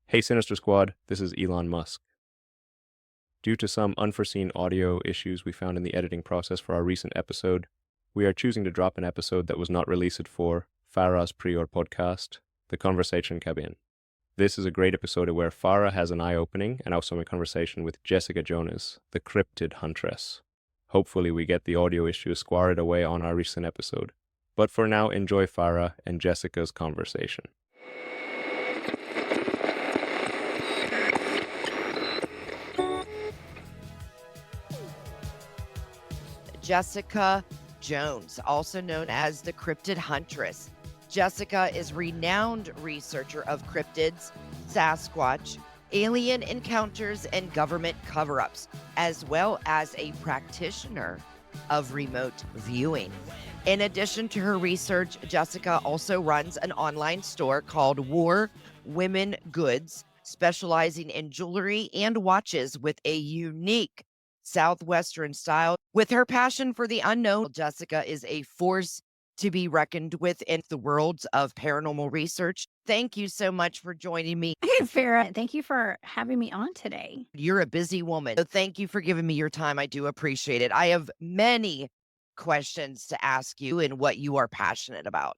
Hey Sinister Squad, this is Elon Musk. Due to some unforeseen audio issues we found in the editing process for our recent episode, we are choosing to drop an episode that was not released for Farrah's pre-or podcast, The Conversation Cabin. This is a great episode where Farrah has an eye-opening and also a conversation with Jessica Jonas, the Cryptid Huntress. Hopefully we get the audio issues squared away on our recent episode. But for now, enjoy Farrah and Jessica's conversation. Jessica Jones, also known as the Cryptid Huntress. Jessica is renowned researcher of cryptids, Sasquatch, alien encounters, and government cover-ups, as well as a practitioner of remote viewing. In addition to her research, Jessica also runs an online store called War Women Goods, specializing in jewelry and watches with a unique Southwestern style. With her passion for the unknown, Jessica is a force to be reckoned with in the worlds of paranormal research. Thank you so much for joining me. Hey, Farrah, thank you for having me on today. You're a busy woman, so thank you for giving me your time. I do appreciate it. I have many questions to ask you and what you are passionate about.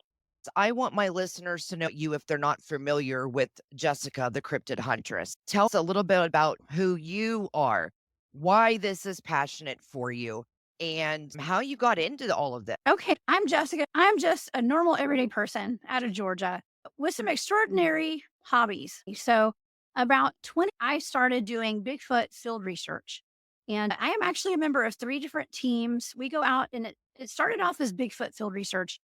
I want my listeners to know you if they're not familiar with Jessica, the Cryptid Huntress. Tell us a little bit about who you are, why this is passionate for you, and how you got into all of this. Okay, I'm Jessica. I'm just a normal everyday person out of Georgia with some extraordinary hobbies. So, about 20, I started doing Bigfoot field research. And I am actually a member of 3 different teams. We go out and it started off as Bigfoot field research.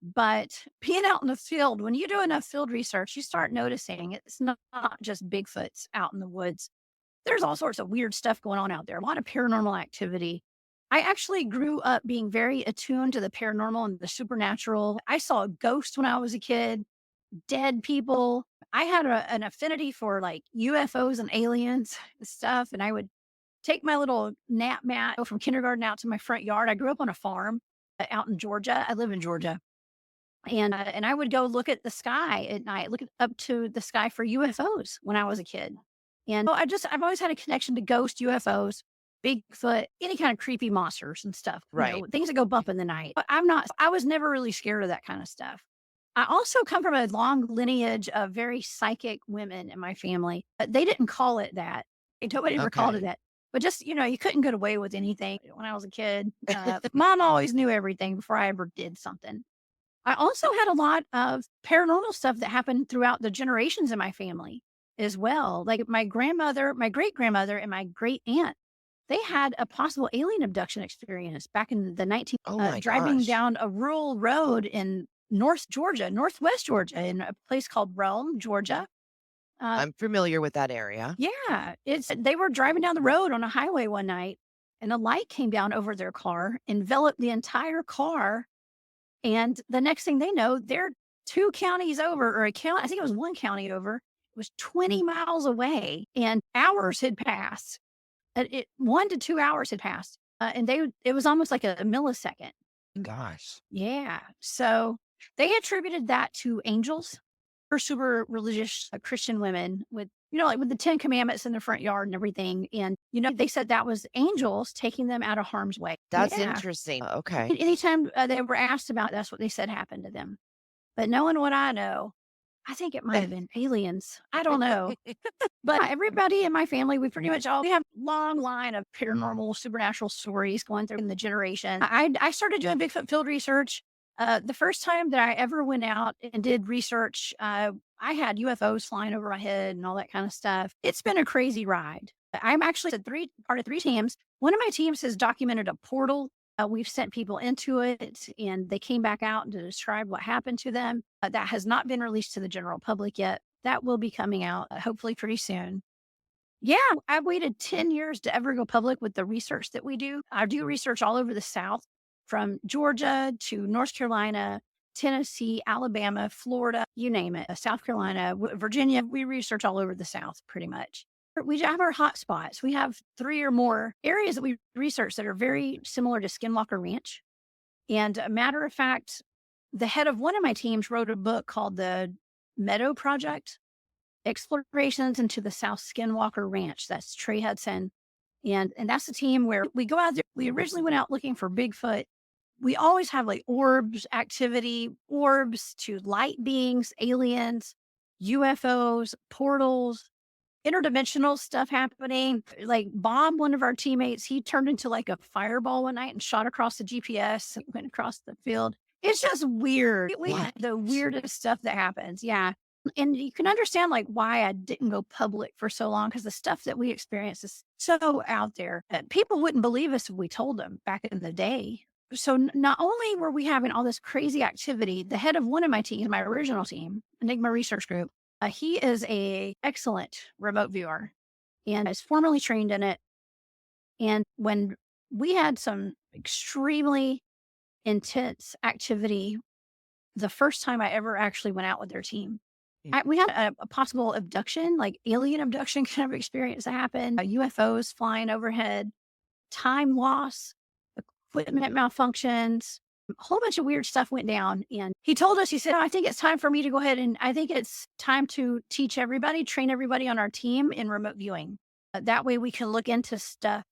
But being out in the field, when you do enough field research, you start noticing it's not just Bigfoots out in the woods. There's all sorts of weird stuff going on out there, a lot of paranormal activity. I actually grew up being very attuned to the paranormal and the supernatural. I saw ghosts when I was a kid, dead people. I had an affinity for like UFOs and aliens and stuff. And I would take my little nap mat, go from kindergarten out to my front yard. I grew up on a farm out in Georgia. I live in Georgia. And I would go look at the sky at night, up to the sky for UFOs when I was a kid. And I've always had a connection to ghosts, UFOs, Bigfoot, any kind of creepy monsters and stuff, Right. things that go bump in the night. But I was never really scared of that kind of stuff. I also come from a long lineage of very psychic women in my family. But they didn't call it that. Nobody ever called it Okay. that. But just, you couldn't get away with anything when I was a kid. Mom always knew everything before I ever did something. I also had a lot of paranormal stuff that happened throughout the generations in my family as well. Like my grandmother, my great grandmother, and my great aunt, they had a possible alien abduction experience back in the 19, Oh my driving gosh. down a rural road in Northwest Georgia, in a place called Rome, Georgia. I'm familiar with that area. Yeah, they were driving down the road on a highway one night, and a light came down over their car, enveloped the entire car, and the next thing they know, they're 2 counties over, or I think it was 1 county over. It was 20 miles away, and hours had passed. 1 to 2 hours had passed, and it was almost like a millisecond. Gosh. Yeah. So they attributed that to angels, or super religious Christian women with, like with the 10 commandments in their front yard and everything. And, they said that was angels taking them out of harm's way. That's Yeah. interesting. Okay. Anytime they were asked about it, that's what they said happened to them. But knowing what I know, I think it might have been aliens. I don't know. But everybody in my family, we have long line of paranormal, supernatural stories going through in the generation. I started doing Bigfoot field research. The first time that I ever went out and did research, I had UFOs flying over my head and all that kind of stuff. It's been a crazy ride. I'm actually part of 3 teams. One of my teams has documented a portal. We've sent people into it, and they came back out to describe what happened to them. That has not been released to the general public yet. That will be coming out hopefully pretty soon. Yeah, I waited 10 years to ever go public with the research that we do. I do research all over the South, from Georgia to North Carolina, Tennessee, Alabama, Florida, you name it, South Carolina, Virginia. We research all over the South pretty much. We have our hot spots. We have 3 or more areas that we research that are very similar to Skinwalker Ranch. And a matter of fact, the head of one of my teams wrote a book called the Meadow Project. explorations into the South Skinwalker Ranch. That's Trey Hudson. And that's the team where we go out there. We originally went out looking for Bigfoot. We always have like orbs activity, orbs to light beings, aliens, UFOs, portals, interdimensional stuff happening. Like Bob, one of our teammates, he turned into like a fireball one night and shot across the GPS and went across the field. It's just weird. We had the weirdest stuff that happens. Yeah. And you can understand like why I didn't go public for so long, because the stuff that we experience is so out there. People wouldn't believe us if we told them back in the day. So not only were we having all this crazy activity, the head of one of my teams, my original team, Enigma Research Group, he is a excellent remote viewer and is formally trained in it. And when we had some extremely intense activity, the first time I ever actually went out with their team, we had a possible abduction, like alien abduction kind of experience that happened, UFOs flying overhead, time loss, equipment malfunctions, a whole bunch of weird stuff went down. And he told us, he said, I think it's time for me to go ahead and I think it's time to teach everybody, train everybody on our team in remote viewing. That way we can look into stuff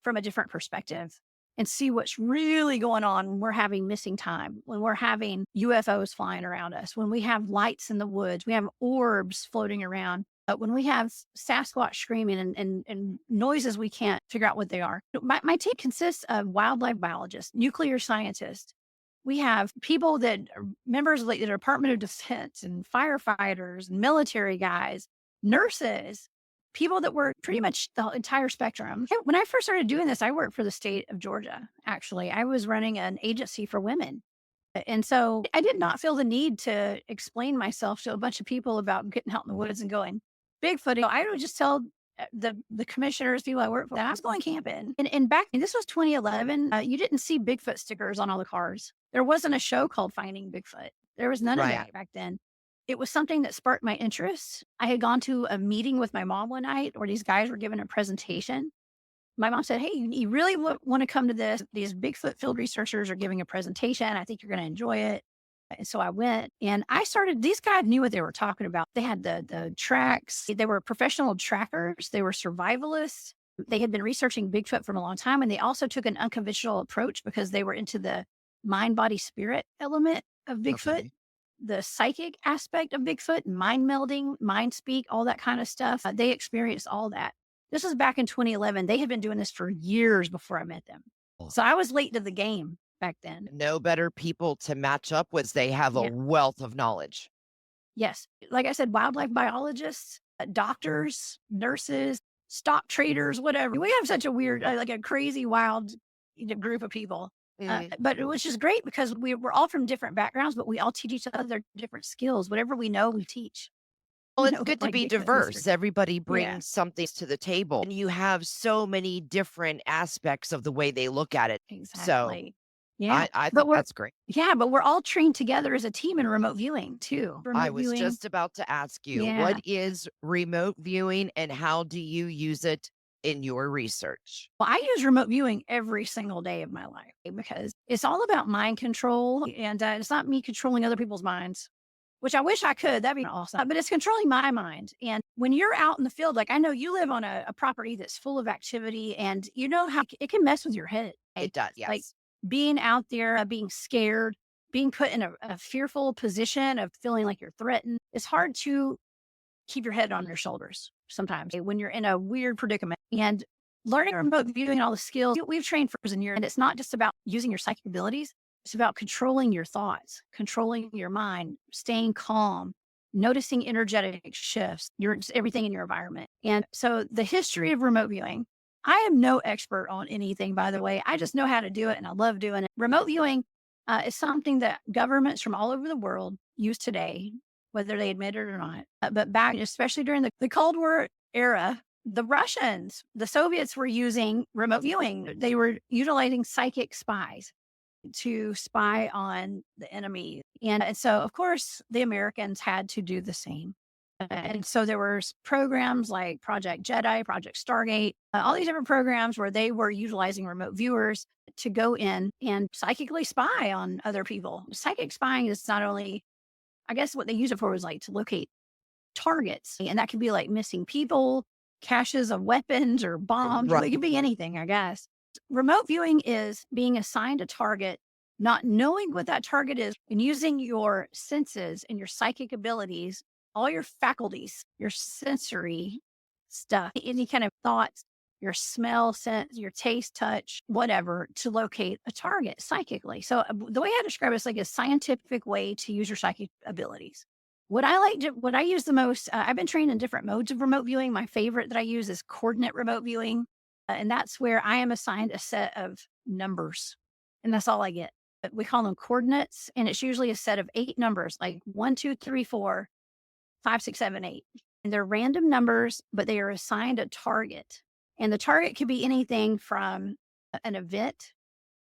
from a different perspective and see what's really going on when we're having missing time, when we're having UFOs flying around us, when we have lights in the woods, we have orbs floating around, when we have Sasquatch screaming and noises we can't figure out what they are. My team consists of wildlife biologists, nuclear scientists. We have people that are members of like the Department of Defense and firefighters, and military guys, nurses, people that work pretty much the entire spectrum. When I first started doing this, I worked for the state of Georgia, actually. I was running an agency for women. And so I did not feel the need to explain myself to a bunch of people about getting out in the woods and going Bigfoot. I would just tell the commissioners, people I work for, that I was going camping. And back, and this was 2011, you didn't see Bigfoot stickers on all the cars. There wasn't a show called Finding Bigfoot. There was none of that back then. It was something that sparked my interest. I had gone to a meeting with my mom one night where these guys were giving a presentation. My mom said, hey, you really want to come to this. These Bigfoot field researchers are giving a presentation. I think you're going to enjoy it. And so I went and these guys knew what they were talking about. They had the tracks. They were professional trackers. They were survivalists. They had been researching Bigfoot for a long time. And they also took an unconventional approach because they were into the mind, body, spirit element of Bigfoot. Okay. The psychic aspect of Bigfoot, mind melding, mind speak, all that kind of stuff. They experienced all that. This was back in 2011. They had been doing this for years before I met them. So I was late to the game back then. No better people to match up with. They have a wealth of knowledge. Yes. Like I said, wildlife biologists, doctors, nurses, stock traders, whatever. We have such a weird, like a crazy, wild group of people. But which is great because we're all from different backgrounds, but we all teach each other different skills. Whatever we know, we teach. Well, it's good to be diverse. Everybody brings something to the table. And you have so many different aspects of the way they look at it. Exactly. So I think that's great. Yeah, but we're all trained together as a team in remote viewing too. I was just about to ask you, what is remote viewing and how do you use it in your research? Well, I use remote viewing every single day of my life because it's all about mind control. And it's not me controlling other people's minds, which I wish I could. That'd be awesome. But it's controlling my mind. And when you're out in the field, like I know you live on a property that's full of activity and you know how it can mess with your head. It does, yes. Like being out there, being scared, being put in a fearful position of feeling like you're threatened. It's hard to keep your head on your shoulders sometimes when you're in a weird predicament. And learning remote viewing and all the skills we've trained for years and years. And it's not just about using your psychic abilities. It's about controlling your thoughts, controlling your mind, staying calm, noticing energetic shifts, everything in your environment. And so the history of remote viewing, I am no expert on anything, by the way. I just know how to do it and I love doing it. Remote viewing is something that governments from all over the world use today, whether they admit it or not. But back, especially during the Cold War era, the Russians, the Soviets were using remote viewing. They were utilizing psychic spies to spy on the enemy. And so, of course, the Americans had to do the same. And so there were programs like Project Jedi, Project Stargate, all these different programs where they were utilizing remote viewers to go in and psychically spy on other people. Psychic spying is not only, I guess what they use it for was like to locate targets. And that could be like missing people, caches of weapons or bombs. Right. It could be anything, I guess. Remote viewing is being assigned a target, not knowing what that target is, and using your senses and your psychic abilities, all your faculties, your sensory stuff, any kind of thoughts, your smell, sense, your taste, touch, whatever, to locate a target psychically. So the way I describe it is like a scientific way to use your psychic abilities. What I use the most, I've been trained in different modes of remote viewing. My favorite that I use is coordinate remote viewing. And that's where I am assigned a set of numbers. And that's all I get. But we call them coordinates. And it's usually a set of 8 numbers, like 1, 2, 3, 4, 5, 6, 7, 8. And they're random numbers, but they are assigned a target. And the target could be anything from an event.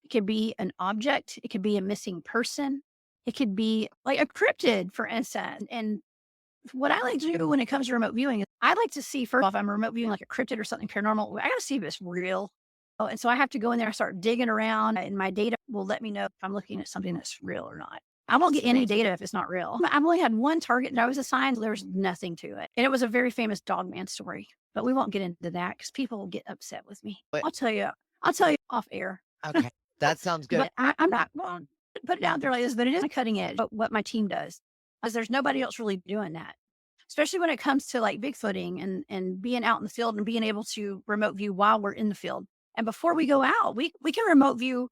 It could be an object. It could be a missing person. It could be like a cryptid, for instance. And what I like to do when it comes to remote viewing is I like to see, first off, I'm remote viewing like a cryptid or something paranormal. I got to see if it's real. Oh, and so I have to go in there and start digging around, and my data will let me know if I'm looking at something that's real or not. I won't get any data if it's not real. I've only had one target that I was assigned. There was nothing to it. And it was a very famous dogman story, but we won't get into that because people will get upset with me. But- I'll tell you off air. Okay. That sounds good. But I'm not going to put it out there like this, but it is a cutting edge. But what my team does, because there's nobody else really doing that, especially when it comes to like Bigfooting and being out in the field and being able to remote view while we're in the field. And before we go out, we can remote view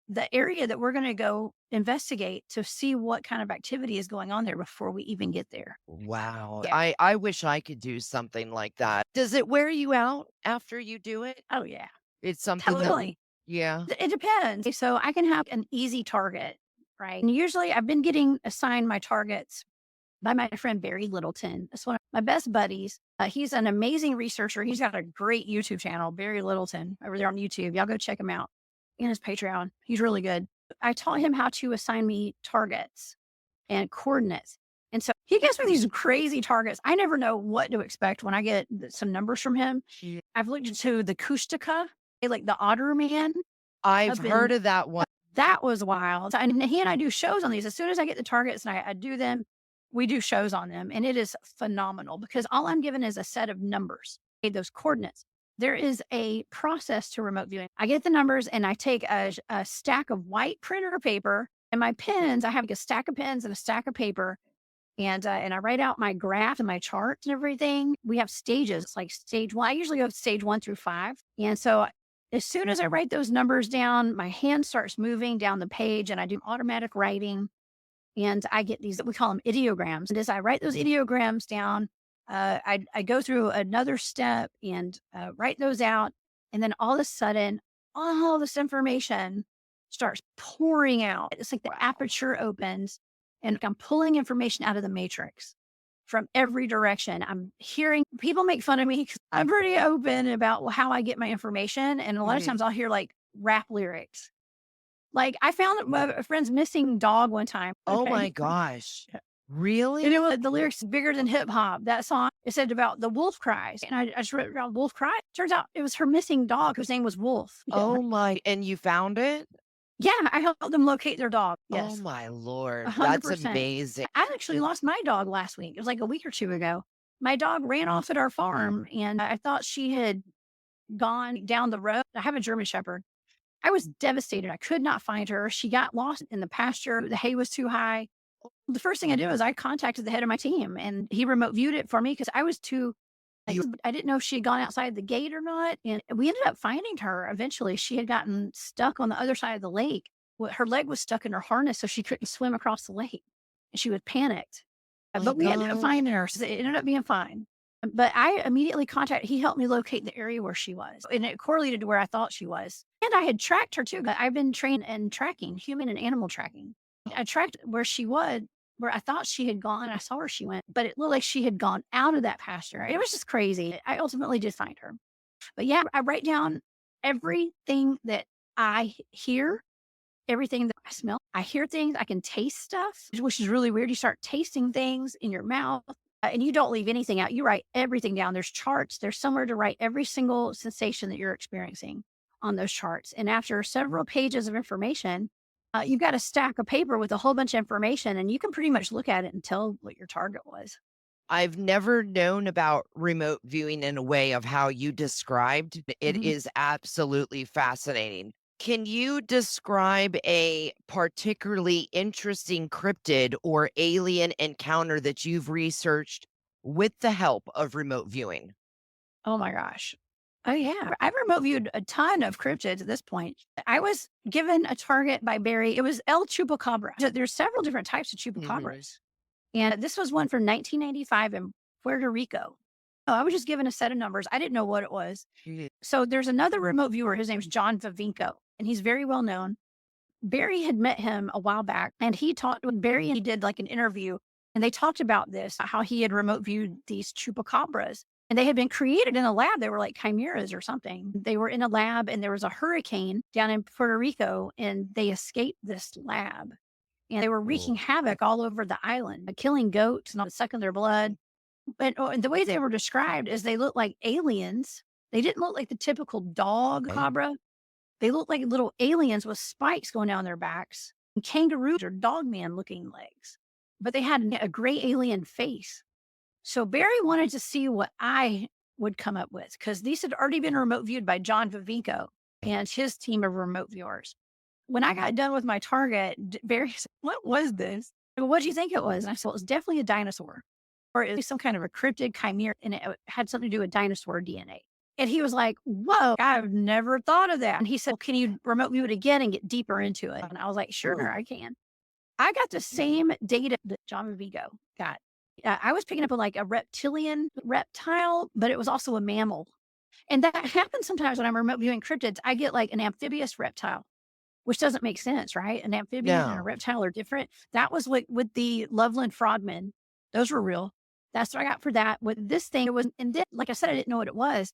the area that we're going to go investigate to see what kind of activity is going on there before we even get there. Wow. Yeah. I wish I could do something like that. Does it wear you out after you do it? Oh, yeah. It's something that, Totally. yeah. It depends. So I can have an easy target, right? And usually I've been getting assigned my targets by my friend Barry Littleton. That's one of my best buddies. He's an amazing researcher. He's got a great YouTube channel, Barry Littleton, over there on YouTube. Y'all go check him out. And his Patreon. He's really good. I taught him how to assign me targets and coordinates. And so he gives me these crazy targets. I never know what to expect when I get some numbers from him. Yeah. I've looked into the Kushtaka, like the otter man. I've heard of that one. That was wild. And he and I do shows on these. As soon as I get the targets and I do them, we do shows on them. And it is phenomenal because all I'm given is a set of numbers, those coordinates. There is a process to remote viewing. I get the numbers and I take a stack of white printer paper and my pens. I have like a stack of pens and a stack of paper. And I write out my graph and my charts and everything. We have stages. It's like stage 1. I usually go stage 1 through 5. And so as soon as I write those numbers down, my hand starts moving down the page and I do automatic writing. And I get these, we call them ideograms. And as I write those ideograms down, I go through another step and write those out. And then all of a sudden, all this information starts pouring out. It's like the aperture opens and I'm pulling information out of the matrix from every direction. I'm hearing people make fun of me because I'm pretty open about how I get my information. And a lot of times I'll hear like rap lyrics. Like I found my friend's missing dog one time. Oh my gosh. Really? And it was the lyrics bigger than hip hop. That song, it said about the wolf cries. And I just wrote around wolf cry. Turns out it was her missing dog whose name was Wolf. Oh my, and you found it? Yeah, I helped them locate their dog. Yes. Oh my Lord. 100%. That's amazing. I actually lost my dog last week. It was like a week or 2 ago. My dog ran off at our farm and I thought she had gone down the road. I have a German Shepherd. I was devastated. I could not find her. She got lost in the pasture. The hay was too high. The first thing I did was I contacted the head of my team and he remote viewed it for me because I was too, I didn't know if she had gone outside the gate or not. And we ended up finding her eventually. She had gotten stuck on the other side of the lake. Her leg was stuck in her harness, so she couldn't swim across the lake. And she was panicked. But we ended up finding her. So it ended up being fine. But I immediately contacted, he helped me locate the area where she was. And it correlated to where I thought she was. And I had tracked her too. I've been trained in tracking, human and animal tracking. I tracked where she was, where I thought she had gone. I saw where she went, but it looked like she had gone out of that pasture. It was just crazy. I ultimately did find her. But yeah, I write down everything that I hear, everything that I smell. I hear things, I can taste stuff, which is really weird. You start tasting things in your mouth. And you don't leave anything out. You write everything down. There's charts. There's somewhere to write every single sensation that you're experiencing on those charts. And after several pages of information, you've got a stack of paper with a whole bunch of information and you can pretty much look at it and tell what your target was. I've never known about remote viewing in a way of how you described. It Mhm. is absolutely fascinating. Can you describe a particularly interesting cryptid or alien encounter that you've researched with the help of remote viewing? Oh my gosh. Oh yeah. I've remote viewed a ton of cryptids at this point. I was given a target by Barry. It was El Chupacabra. There's several different types of Mhm. chupacabras. And this was one from 1995 in Puerto Rico. Oh, I was just given a set of numbers. I didn't know what it was. Mhm. So there's another remote viewer. His name's John Vavinko, and he's very well known. Barry had met him a while back, and he talked with Barry, and he did like an interview, and they talked about this, how he had remote viewed these chupacabras. And they had been created in a lab. They were like chimeras or something. They were in a lab, and there was a hurricane down in Puerto Rico, and they escaped this lab. And they were Oh, wreaking havoc all over the island, killing goats and sucking their blood. But and the way they were described is they looked like aliens. They didn't look like the typical dog okay. cobra. They looked like little aliens with spikes going down their backs, and kangaroos or dogman looking legs. But they had a gray alien face. So Barry wanted to see what I would come up with because these had already been remote viewed by John Vivico and his team of remote viewers. When I got done with my target, Barry said, "What was this?" I go, "What do you think it was?" And I said, "Well, it was definitely a dinosaur, or it was some kind of a cryptid chimera, and it had something to do with dinosaur DNA." And he was like, "Whoa, I've never thought of that." And he said, "Well, can you remote view it again and get deeper into it?" And I was like, "Sure, Ooh. I can." I got the same data that John Vigo got. I was picking up like a reptilian reptile, but it was also a mammal. And that happens sometimes when I'm remote viewing cryptids. I get like an amphibious reptile, which doesn't make sense, right? An amphibian and a No. reptile are different. That was what with the Loveland frogmen. Those were real. That's what I got for that. With this thing, it was, and then, like I said, I didn't know what it was.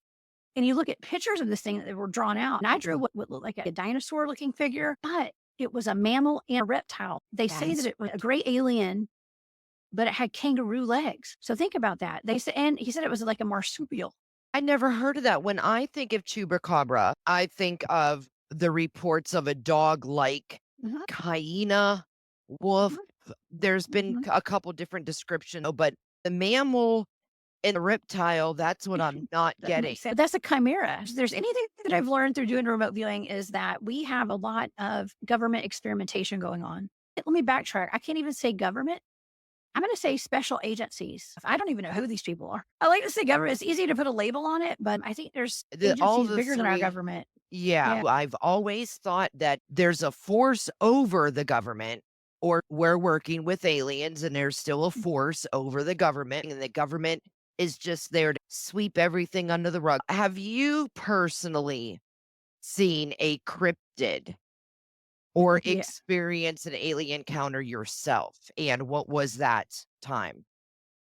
And you look at pictures of this thing that were drawn out, and I drew what looked like a dinosaur looking figure, but it was a mammal and a reptile. They say that That's it was a gray alien, but it had kangaroo legs. So think about that. They said, and he said it was like a marsupial. I never heard of that. When I think of chupacabra, I think of the reports of a dog-like Mhm, hyena, wolf. mhm, There's been mhm. a couple different descriptions, but the mammal and the reptile, that's what I'm not That getting. makes sense. That's a chimera. If there's anything that I've learned through doing remote viewing is that we have a lot of government experimentation going on. Let me backtrack. I can't even say government. I'm going to say special agencies. I don't even know who these people are. I like to say government. It's easy to put a label on it, but I think there's All agencies the bigger than our three. government. Yeah, Yeah. I've always thought that there's a force over the government, or we're working with aliens and there's still a force over the government, and the government is just there to sweep everything under the rug. Have you personally seen a cryptid or Yeah. experienced an alien encounter yourself? And what was that time?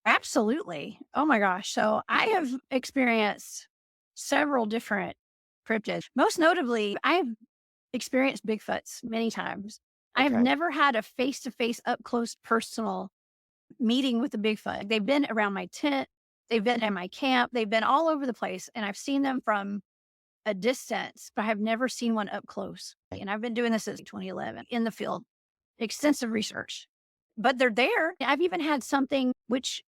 Absolutely. Oh my gosh. So I have experienced several different cryptids. Most notably, I've experienced Bigfoots many times. I have Okay. never had a face to face, up close, personal meeting with the Bigfoot. They've been around my tent, they've been in my camp, they've been all over the place, and I've seen them from a distance, but I've never seen one up close. And I've been doing this since 2011 in the field, extensive research. But they're there. I've even had something which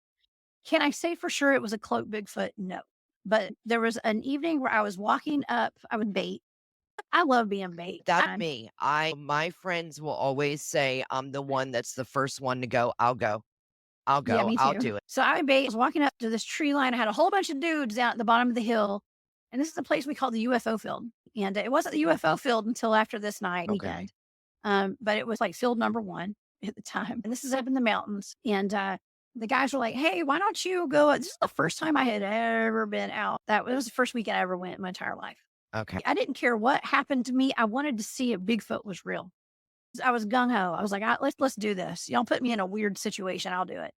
can I say for sure it was a cloaked Bigfoot? No. But there was an evening where I was walking up, I was bait. I love being bait. That's me. My friends will always say I'm the one that's the first one to go. I'll go. I'll Yeah, go. me I'll too. do it. So I was walking up to this tree line. I had a whole bunch of dudes down at the bottom of the hill. And this is the place we call the UFO field. And it wasn't the UFO field until after this night Okay. weekend. But it was like field number one at the time. And this is up in the mountains. And the guys were like, "Hey, why don't you go?" This is the first time I had ever been out. That was the first weekend I ever went in my entire life. Okay. I didn't care what happened to me. I wanted to see if Bigfoot was real. I was gung ho. I was like, let's do this. Y'all put me in a weird situation. I'll do it."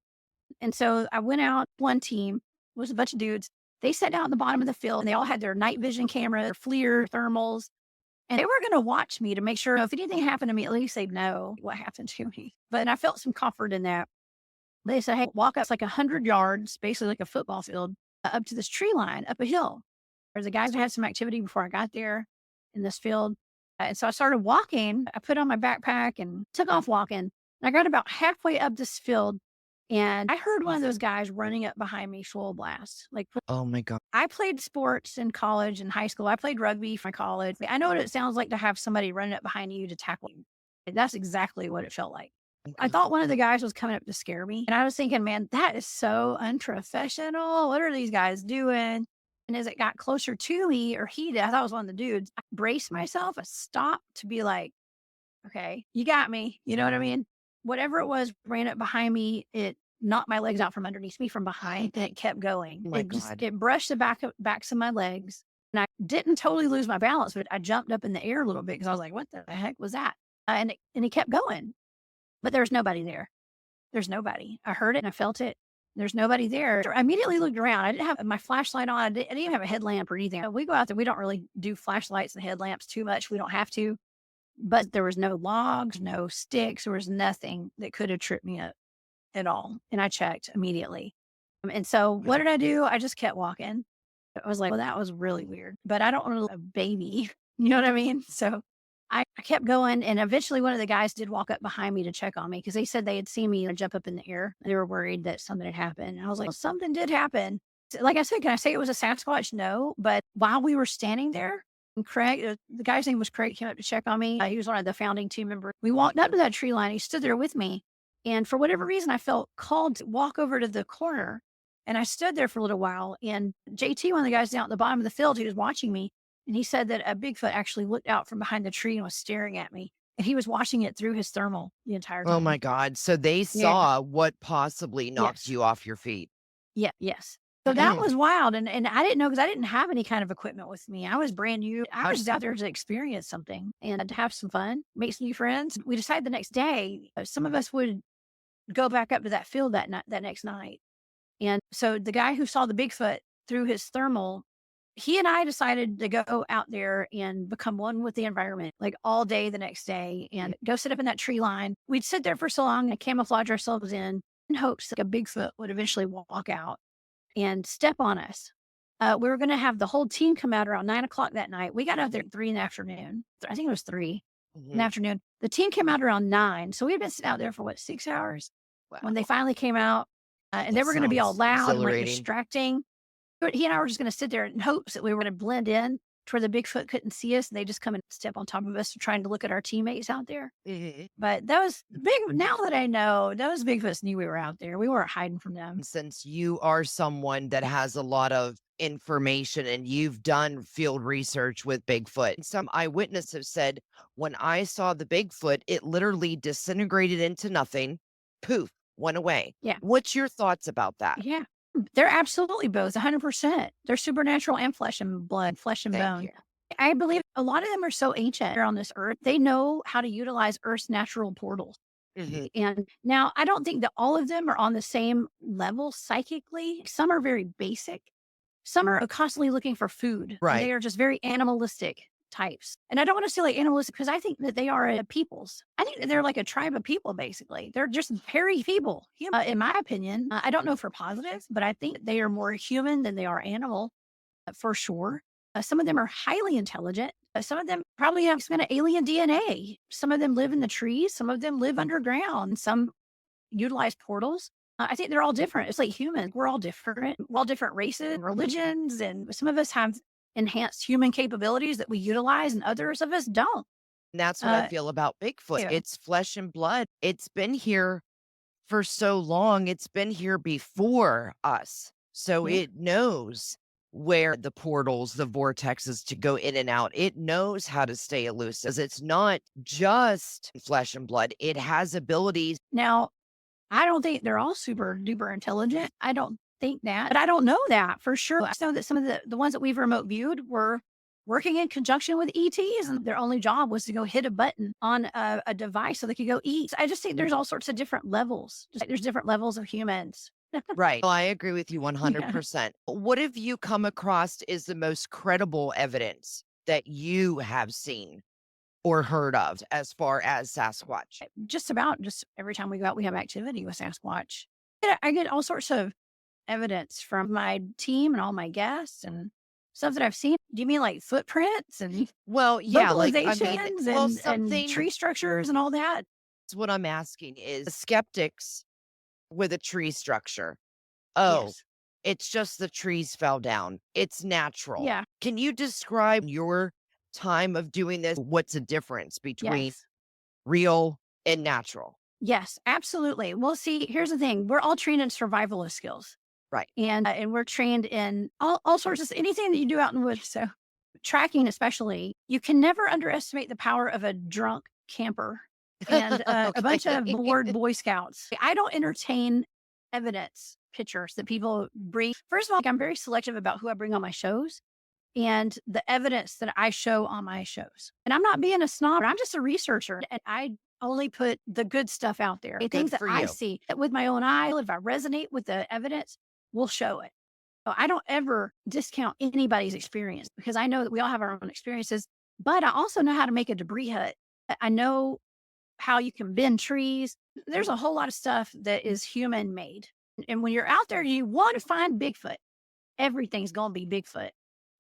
And so I went out, one team was a bunch of dudes. They sat down at the bottom of the field and they all had their night vision camera, their FLIR thermals, and they were going to watch me to make sure if anything happened to me, at least they'd know what happened to me. But I felt some comfort in that. They said, "Hey, walk us like 100 yards, basically like a football field, up to this tree line, up a hill." There's a guy who had some activity before I got there in this field. And so I started walking. I put on my backpack and took off walking. And I got about halfway up this field And I heard one of those guys running up behind me full blast. Like, Oh my God. I played sports in college and high school. I played rugby for college. I know what it sounds like to have somebody running up behind you to tackle you. That's exactly what it felt like. I thought one of the guys was coming up to scare me. And I was thinking, man, that is so unprofessional. What are these guys doing? And as it got closer to me, or he did, I thought it was one of the dudes, I braced myself, I stopped to be like, okay, you got me. You know what I mean? Whatever it was ran up behind me, it knocked my legs out from underneath me from behind and it kept going. Oh my God. It brushed the backs of my legs. And I didn't totally lose my balance, but I jumped up in the air a little bit because I was like, what the heck was that? And it kept going. But there was nobody there. There's nobody. I heard it and I felt it. There's nobody there. I immediately looked around. I didn't have my flashlight on. I didn't even have a headlamp or anything. We go out there. We don't really do flashlights and headlamps too much. We don't have to. But there was no logs, no sticks. There was nothing that could have tripped me up at all. And I checked immediately. And so what did I do? I just kept walking. I was like, well, that was really weird. But I don't want to look like a baby. You know what I mean? So I kept going, and eventually one of the guys did walk up behind me to check on me because they said they had seen me jump up in the air. They were worried that something had happened. And I was like, well, something did happen. So, like I said, can I say it was a Sasquatch? No. But while we were standing there, and Craig, the guy's name was Craig, came up to check on me. He was one of the founding team members. We walked up to that tree line. He stood there with me. And for whatever reason, I felt called to walk over to the corner. And I stood there for a little while. And JT, one of the guys down at the bottom of the field, he was watching me. And he said that a Bigfoot actually looked out from behind the tree and was staring at me. And he was watching it through his thermal the entire time. Oh my God. So they saw what possibly knocked you off your feet. Yeah. Yes. So that was wild. And I didn't know because I didn't have any kind of equipment with me. I was brand new. I was out there to experience something and to have some fun, make some new friends. We decided the next day, some of us would go back up to that field that next night. And so the guy who saw the Bigfoot through his thermal, he and I decided to go out there and become one with the environment, like all day the next day, and go sit up in that tree line. We'd sit there for so long and camouflage ourselves in hopes that a Bigfoot would eventually walk out and step on us. We were going to have the whole team come out around 9:00 that night. We got out there at 3 in the afternoon. I think it was 3 in the afternoon. The team came out around 9. So we had been sitting out there for 6 hours when they finally came out. And they were going to be all loud and like distracting. But he and I were just going to sit there in hopes that we were going to blend in to where the Bigfoot couldn't see us. And they just come and step on top of us trying to look at our teammates out there. But that was big. Now that I know, those Bigfoots knew we were out there. We weren't hiding from them. Since you are someone that has a lot of information and you've done field research with Bigfoot, some eyewitnesses have said, when I saw the Bigfoot, it literally disintegrated into nothing. Poof, went away. Yeah. What's your thoughts about that? Yeah. They're absolutely both 100%. They're supernatural and flesh and blood, flesh and bone. You. I believe a lot of them are so ancient here on this earth. They know how to utilize Earth's natural portals. And now I don't think that all of them are on the same level psychically. Some are very basic. Some are constantly looking for food. Right. They are just very animalistic types. And I don't want to say like animalistic because I think that they are peoples. I think that they're like a tribe of people, basically. They're just hairy people, in my opinion. I don't know for positive, but I think they are more human than they are animal, for sure. Some of them are highly intelligent. Some of them probably have some kind of alien DNA. Some of them live in the trees. Some of them live underground. Some utilize portals. I think they're all different. It's like humans. We're all different. We're all different races and religions. And some of us have enhanced human capabilities that we utilize and others of us don't. And that's what I feel about Bigfoot. Yeah. It's flesh and blood. It's been here for so long. It's been here before us. So it knows where the portals, the vortexes to go in and out. It knows how to stay elusive. It's not just flesh and blood. It has abilities. Now, I don't think they're all super duper intelligent. I don't think that, but I don't know that for sure. I know that some of the ones that we've remote viewed were working in conjunction with ETs, and their only job was to go hit a button on a device so they could go eat. I just think there's all sorts of different levels. Just like there's different levels of humans. Right. Well, I agree with you 100%. What have you come across is the most credible evidence that you have seen or heard of as far as Sasquatch? Just every time we go out, we have activity with Sasquatch. I get all sorts of evidence from my team and all my guests and stuff that I've seen. Do you mean like footprints and vocalizations and tree structures and all that? What I'm asking is skeptics with a tree structure. Oh, Yes. it's just the trees fell down. It's natural. Yeah. Can you describe your time of doing this? What's the difference between Yes. real and natural? Yes, absolutely. Well, see, here's the thing. We're all trained in survivalist skills. Right. And we're trained in all sorts of anything that you do out in the woods. So tracking, especially, you can never underestimate the power of a drunk camper and a bunch of Okay. bored Boy Scouts. I don't entertain evidence pictures that people bring. First of all, I'm very selective about who I bring on my shows and the evidence that I show on my shows. And I'm not being a snob. I'm just a researcher, and I only put the good stuff out there. Good Things that for I you. see that with my own eye. If I resonate with the evidence, we'll show it. So I don't ever discount anybody's experience because I know that we all have our own experiences, but I also know how to make a debris hut. I know how you can bend trees. There's a whole lot of stuff that is human made. And when you're out there, you want to find Bigfoot. Everything's going to be Bigfoot.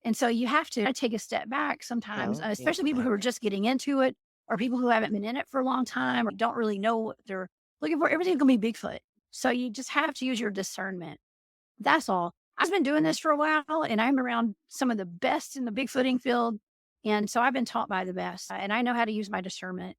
And so you have to take a step back sometimes, Oh, yeah. especially people who are just getting into it or people who haven't been in it for a long time or don't really know what they're looking for. Everything's going to be Bigfoot. So you just have to use your discernment. That's all. I've been doing this for a while and I'm around some of the best in the Bigfooting field. And so I've been taught by the best and I know how to use my discernment.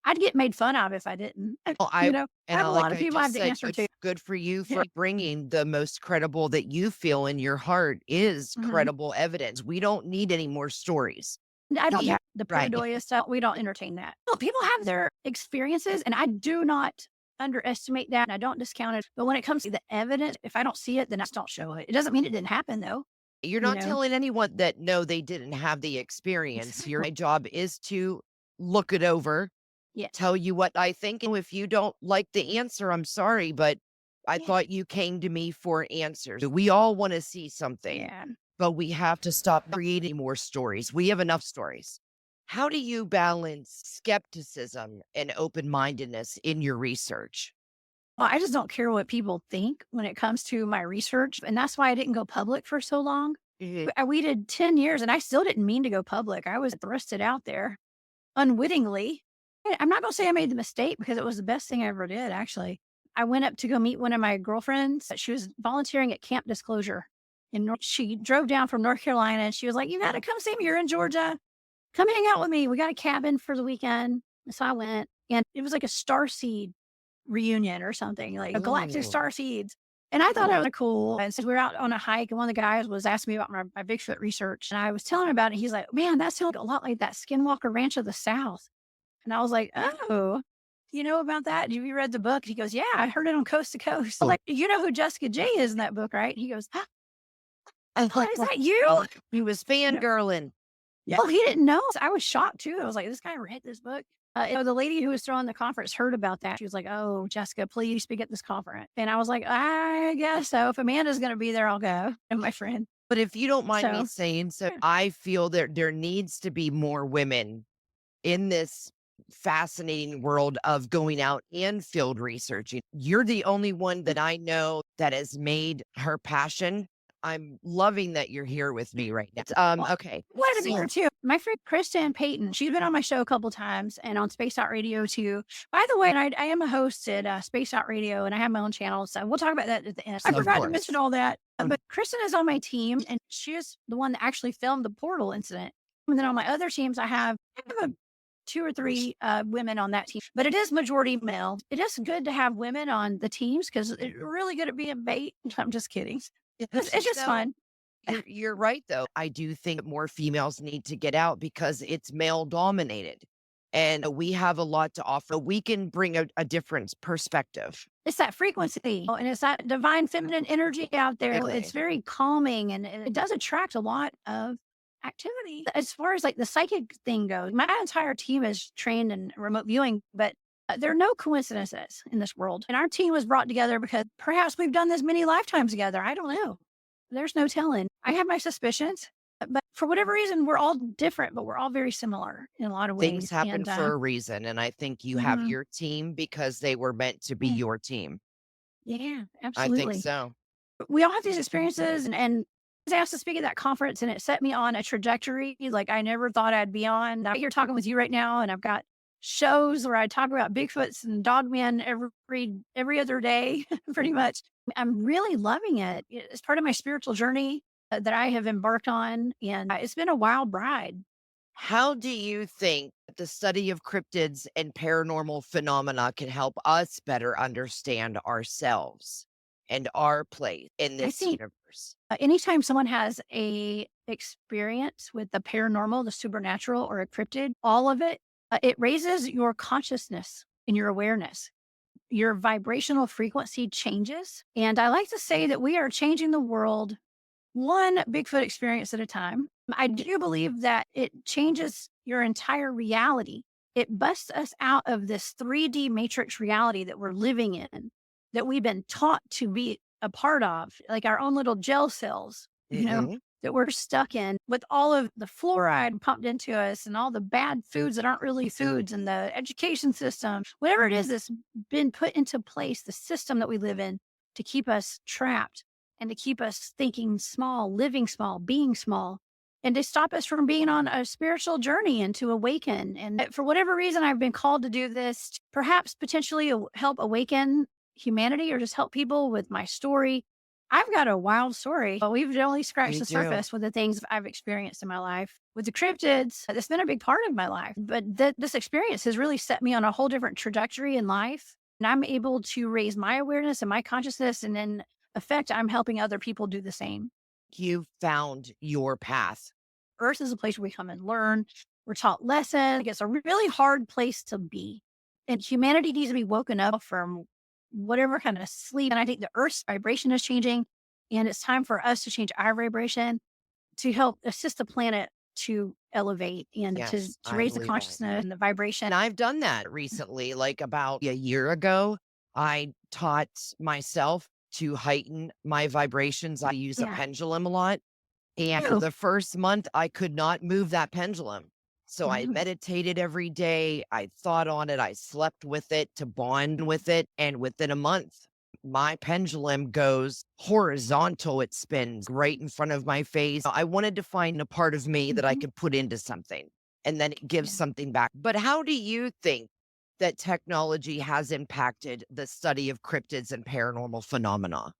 I'd get made fun of if I didn't. Well, You know, I have a lot like of I people I have just to said, answer to. good for you Yeah. for bringing the most credible that you feel in your heart is Mhm. credible evidence. We don't need any more stories. I don't Yeah, have the right. pareidoia stuff. We don't entertain that. Well, people have their experiences, and I do not underestimate that. And I don't discount it. But when it comes to the evidence, if I don't see it, then I just don't show it. It doesn't mean it didn't happen, though. You're You not know, telling anyone that no, they didn't have the experience. Your exactly. job is to look it over, Yes. tell you what I think. And if you don't like the answer, I'm sorry, but I Yeah. thought you came to me for answers. We all want to see something, Yeah. but we have to stop creating more stories. We have enough stories. How do you balance skepticism and open mindedness in your research? Well, I just don't care what people think when it comes to my research. And that's why I didn't go public for so long. Mhm. I waited 10 years and I still didn't mean to go public. I was thrusted out there unwittingly. I'm not going to say I made the mistake because it was the best thing I ever did, actually. I went up to go meet one of my girlfriends. She was volunteering at Camp Disclosure. She drove down from North Carolina and she was like, "You got to come see me. You're in Georgia. Come hang out with me. We got a cabin for the weekend." And so I went and it was like a starseed reunion or something, like a galactic Ooh. starseeds. And I thought it was cool. And so we were out on a hike, and one of the guys was asking me about my Bigfoot research. And I was telling him about it. He's like, "Man, that sounds a lot like that Skinwalker Ranch of the South." And I was like, "Oh, you know about that? Have you read the book?" He goes, "Yeah, I heard it on Coast to Coast." I'm like, "You know who Jessica J is in that book, right?" He goes, "Huh, I'm like, is that you?" he was Yeah. fangirling. Well, he didn't know. So I was shocked too. I was like, "This guy read this book." The lady who was throwing the conference heard about that. She was like, "Oh, Jessica, please speak at this conference." And I was like, "I guess so. If Amanda's going to be there, I'll go." And my friend. But if you don't mind me So, saying so, yeah. I feel that there needs to be more women in this fascinating world of going out and field researching. You're the only one that I know that has made her passion. I'm loving that you're here with me right now. Well, Okay. glad to be So here too. My friend Kristen Payton, she's been on my show a couple times and on Space Out Radio too. By the way, and I am a host at Space Out Radio and I have my own channel. So we'll talk about that at the end. I of forgot to course. mention all that. But Kristen is on my team and she is the one that actually filmed the portal incident. And then on my other teams, I have two or three women on that team, but it is majority male. It is good to have women on the teams because they're really good at being bait. I'm just kidding. It's just No, fun. you're right, though. I do think more females need to get out because it's male dominated. And we have a lot to offer. We can bring a different perspective. It's that frequency and it's that divine feminine energy out there. Exactly. It's very calming and it does attract a lot of activity. As far as like the psychic thing goes, my entire team is trained in remote viewing, but there are no coincidences in this world. And our team was brought together because perhaps we've done this many lifetimes together. I don't know. There's no telling. I have my suspicions, but for whatever reason, we're all different, but we're all very similar in a lot of Things ways. happen And for a reason. And I think you have mhm, your team because they were meant to be yeah, your team. yeah, I think absolutely. so. We all have these experiences and I was asked to speak at that conference and it set me on a trajectory like I never thought I'd be on. I'm here talking with you right now and I've got shows where I talk about Bigfoots and dogmen every other day, pretty much. I'm really loving it. It's part of my spiritual journey that I have embarked on, and it's been a wild ride. How do you think the study of cryptids and paranormal phenomena can help us better understand ourselves and our place in I this think universe? anytime someone has a experience with the paranormal, the supernatural, or a cryptid, all of it, it raises your consciousness and your awareness. Your vibrational frequency changes. And I like to say that we are changing the world one Bigfoot experience at a time. I do believe that it changes your entire reality. It busts us out of this 3D matrix reality that we're living in, that we've been taught to be a part of, like our own little gel cells, Hmm. that we're stuck in with all of the fluoride pumped into us and all the bad foods that aren't really foods and the education system, whatever it is that's been put into place, the system that we live in to keep us trapped and to keep us thinking small, living small, being small, and to stop us from being on a spiritual journey and to awaken. And for whatever reason, I've been called to do this, perhaps potentially help awaken humanity or just help people with my story. I've got a wild story, but we've only scratched Me the too. surface with the things I've experienced in my life. With the cryptids, that's been a big part of my life. But this experience has really set me on a whole different trajectory in life. And I'm able to raise my awareness and my consciousness. And in effect, I'm helping other people do the same. You found your path. Earth is a place where we come and learn. We're taught lessons. It's a really hard place to be. And humanity needs to be woken up from whatever kind of sleep. And I think the Earth's vibration is changing. And it's time for us to change our vibration to help assist the planet to elevate and Yes, to I raise the believe that. consciousness and the vibration. And I've done that recently, like about a year ago. I taught myself to heighten my vibrations. I use a Yeah. pendulum a lot. And for Ew. the first month, I could not move that pendulum. So I Mhm. meditated every day. I thought on it. I slept with it to bond with it. And within a month, my pendulum goes horizontal. It spins right in front of my face. I wanted to find a part of me that I Mhm. could put into something and then it gives Yeah. something back. But how do you think that technology has impacted the study of cryptids and paranormal phenomena?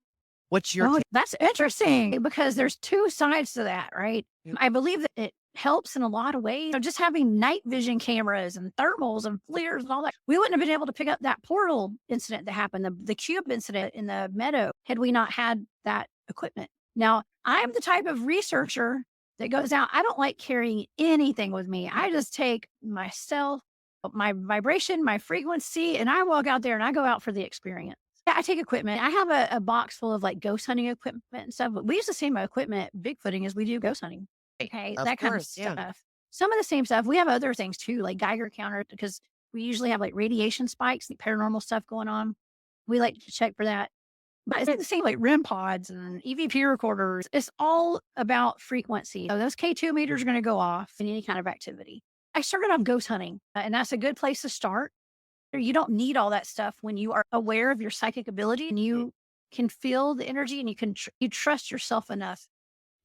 What's your Oh, take? that's interesting because there's two sides to that, right? Mm. I believe that it helps in a lot of ways. Just having night vision cameras and thermals and FLIRs and all that, we wouldn't have been able to pick up that portal incident that happened, the cube incident in the Meadow, had we not had that equipment. Now, I'm the type of researcher that goes out. I don't like carrying anything with me. I just take myself, my vibration, my frequency, and I walk out there and I go out for the experience. Yeah, I take equipment. I have a box full of like ghost hunting equipment and stuff, but we use the same equipment Bigfooting as we do ghost hunting. Okay, Of that kind of course, yeah. stuff. Some of the same stuff. We have other things too, like Geiger counter, because we usually have like radiation spikes, like paranormal stuff going on. We like to check for that. But it's the same like REM pods and EVP recorders. It's all about frequency. So those K2 meters are going to go off in any kind of activity. I started off ghost hunting, and that's a good place to start. You don't need all that stuff when you are aware of your psychic ability and you can feel the energy and you trust yourself enough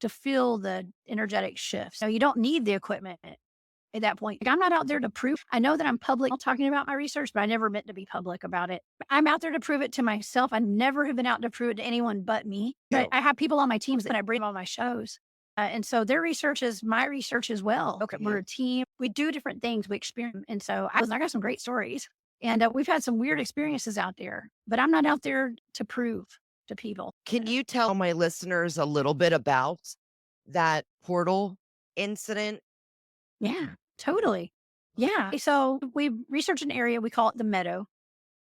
to feel the energetic shifts. So you don't need the equipment at that point. Like, I'm not out there to prove. I know that I'm public talking about my research, but I never meant to be public about it. I'm out there to prove it to myself. I never have been out to prove it to anyone but me. But No. I have people on my teams that I bring on my shows. And so their research is my research as well. Okay, we're a team. We do different things. We experiment. And so I got some great stories. And we've had some weird experiences out there, but I'm not out there to prove to people. Can you tell my listeners a little bit about that portal incident? Yeah, totally. Yeah. So we researched an area, we call it the Meadow.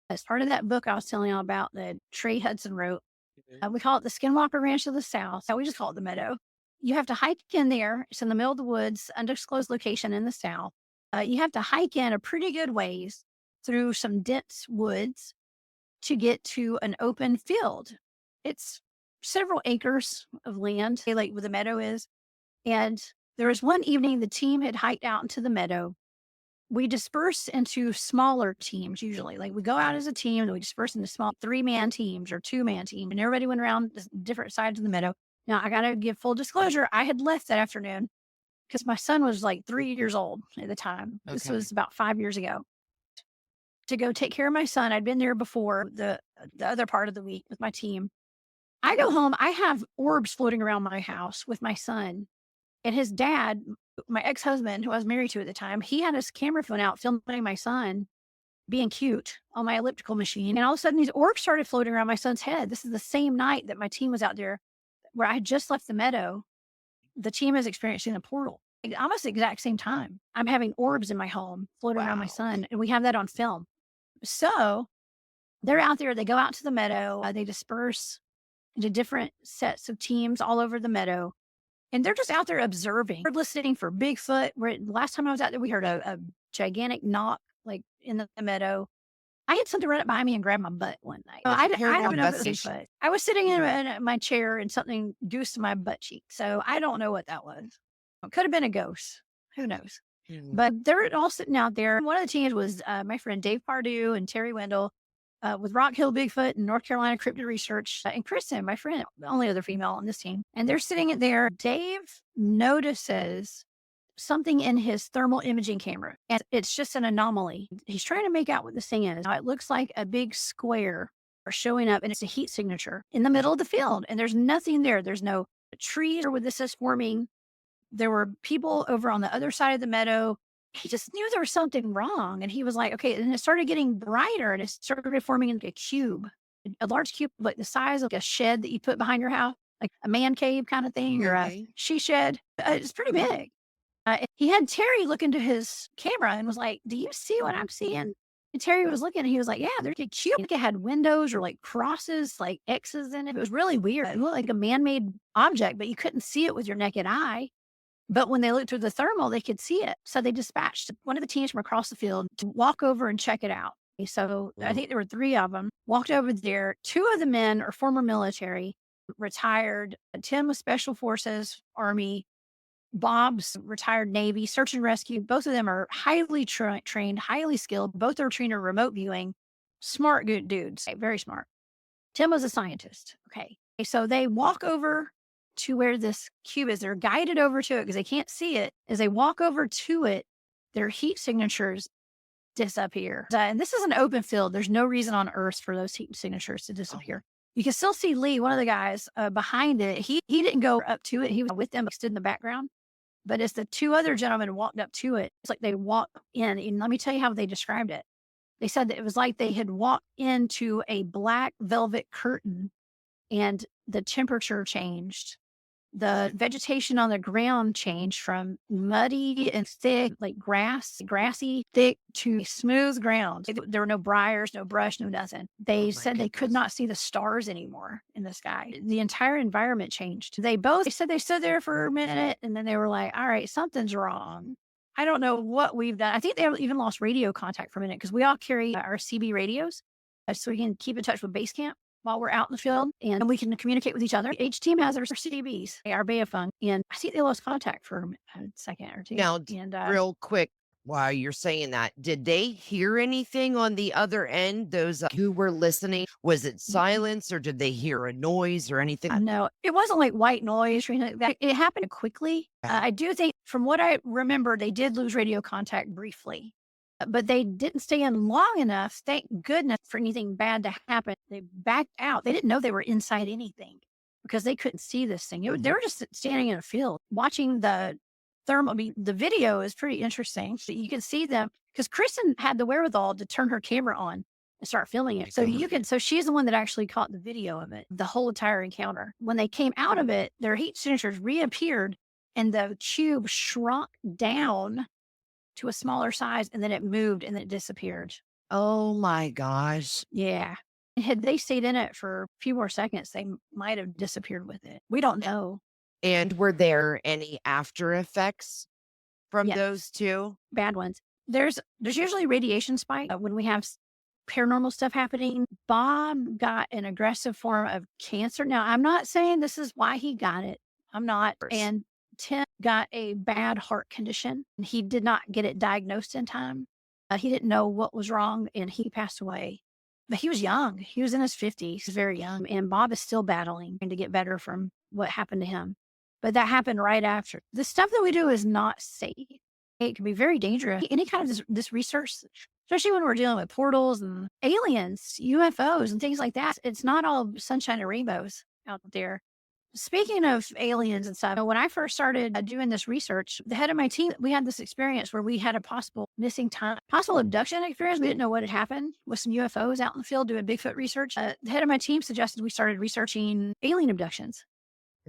As part of that book I was telling you about that Trey Hudson wrote, Mhm. we call it the Skinwalker Ranch of the South. So we just call it the Meadow. You have to hike in there. It's in the middle of the woods, undisclosed location in the South. You have to hike in a pretty good ways through some dense woods to get to an open field. It's several acres of land, like where the meadow is. And there was one evening the team had hiked out into the meadow. We dispersed into smaller teams usually. Like we go out as a team and we disperse into small 3-man teams or 2-man teams. And everybody went around different sides of the meadow. Now I gotta give full disclosure. I had left that afternoon because my son was like 3 years old at the time. This Okay. was about 5 years ago. to go take care of my son. I'd been there before the other part of the week with my team. I go home. I have orbs floating around my house with my son. And his dad, my ex-husband, who I was married to at the time, he had his camera phone out filming my son being cute on my elliptical machine. And all of a sudden, these orbs started floating around my son's head. This is the same night that my team was out there where I had just left the Meadow. The team is experiencing a portal. Almost the exact same time. I'm having orbs in my home floating around my son, and we have that on film. So they're out there. They go out to the Meadow. They disperse into different sets of teams all over the Meadow. And they're just out there observing. We're listening for Bigfoot. Last time I was out there, we heard a gigantic knock like in the Meadow. I had something run up behind me and grab my butt one night. I don't know if it was Bigfoot. I was sitting in my chair and something goosed my butt cheek. So I don't know what that was. It could have been a ghost. Who knows? But they're all sitting out there. One of the teams was my friend Dave Pardue and Terry Wendell with Rock Hill Bigfoot and North Carolina Cryptid Research and Kristen, my friend, the only other female on this team. And they're sitting there. Dave notices something in his thermal imaging camera, and it's just an anomaly. He's trying to make out what this thing is. Now, it looks like a big square showing up, and it's a heat signature in the middle of the field. And there's nothing there. There's no trees or where this is forming. There were people over on the other side of the Meadow. He just knew there was something wrong. And he was like, okay. And it started getting brighter, and it started forming into a cube, a large cube, like the size of a shed that you put behind your house, like a man cave kind of thing, or a she shed. It's pretty big. He had Terry look into his camera and was like, do you see what I'm seeing? And Terry was looking and he was like, yeah, there's a cube. It had windows or like crosses, like X's in it. It was really weird. It looked like a man-made object, but you couldn't see it with your naked eye. But when they looked through the thermal, they could see it. So they dispatched one of the teams from across the field to walk over and check it out. So I think there were 3 of them, walked over there. 2 of the men are former military, retired. Tim was Special Forces, Army. Bob's retired Navy, search and rescue. Both of them are highly trained, highly skilled. Both are trained in remote viewing. Smart, good dudes, very smart. Tim was a scientist. Okay. So they walk over to where this cube is. They're guided over to it because they can't see it. As they walk over to it, their heat signatures disappear. And this is an open field. There's no reason on Earth for those heat signatures to disappear. You can still see Lee, one of the guys behind it. He didn't go up to it. He was with them, stood in the background. But as the 2 other gentlemen walked up to it, it's like they walked in. And let me tell you how they described it. They said that it was like they had walked into a black velvet curtain and the temperature changed. The vegetation on the ground changed from muddy and thick, like grassy, thick to smooth ground. There were no briars, no brush, no nothing. They said they could not see the stars anymore in the sky. The entire environment changed. They said they stood there for a minute and then they were like, all right, something's wrong. I don't know what we've done. I think they even lost radio contact for a minute because we all carry our CB radios so we can keep in touch with base camp while we're out in the field and we can communicate with each other. Each team has their CBs, our Beofung, and I think they lost contact for a second or 2. Now, and, real quick, while you're saying that, did they hear anything on the other end? Those who were listening, was it silence or did they hear a noise or anything? No, it wasn't like white noise or anything like that. It happened quickly. I do think, from what I remember, they did lose radio contact briefly. But they didn't stay in long enough, thank goodness, for anything bad to happen. They backed out. They didn't know they were inside anything because they couldn't see this thing. They were just standing in a field watching the thermal. I mean, the video is pretty interesting. You can see them because Kristen had the wherewithal to turn her camera on and start filming it. So she's the one that actually caught the video of it, the whole entire encounter. When they came out of it, their heat signatures reappeared and the tube shrunk down to a smaller size, and then it moved and then it disappeared. Oh my gosh. Yeah. Had they stayed in it for a few more seconds, they might have disappeared with it. We don't know. And were there any after effects from Yes. those 2? Bad ones. There's usually radiation spike when we have paranormal stuff happening. Bob got an aggressive form of cancer. Now, I'm not saying this is why he got it. I'm not. And Tim got a bad heart condition. He did not get it diagnosed in time. He didn't know what was wrong and he passed away. But he was young. He was in his 50s, very young. And Bob is still battling to get better from what happened to him. But that happened right after. The stuff that we do is not safe. It can be very dangerous. Any kind of this research especially when we're dealing with portals and aliens, UFOs, and things like that. It's not all sunshine and rainbows out there. Speaking of aliens and stuff, when I first started doing this research, the head of my team, we had this experience where we had a possible missing time, possible abduction experience. We didn't know what had happened with some UFOs out in the field doing Bigfoot research. The head of my team suggested we started researching alien abductions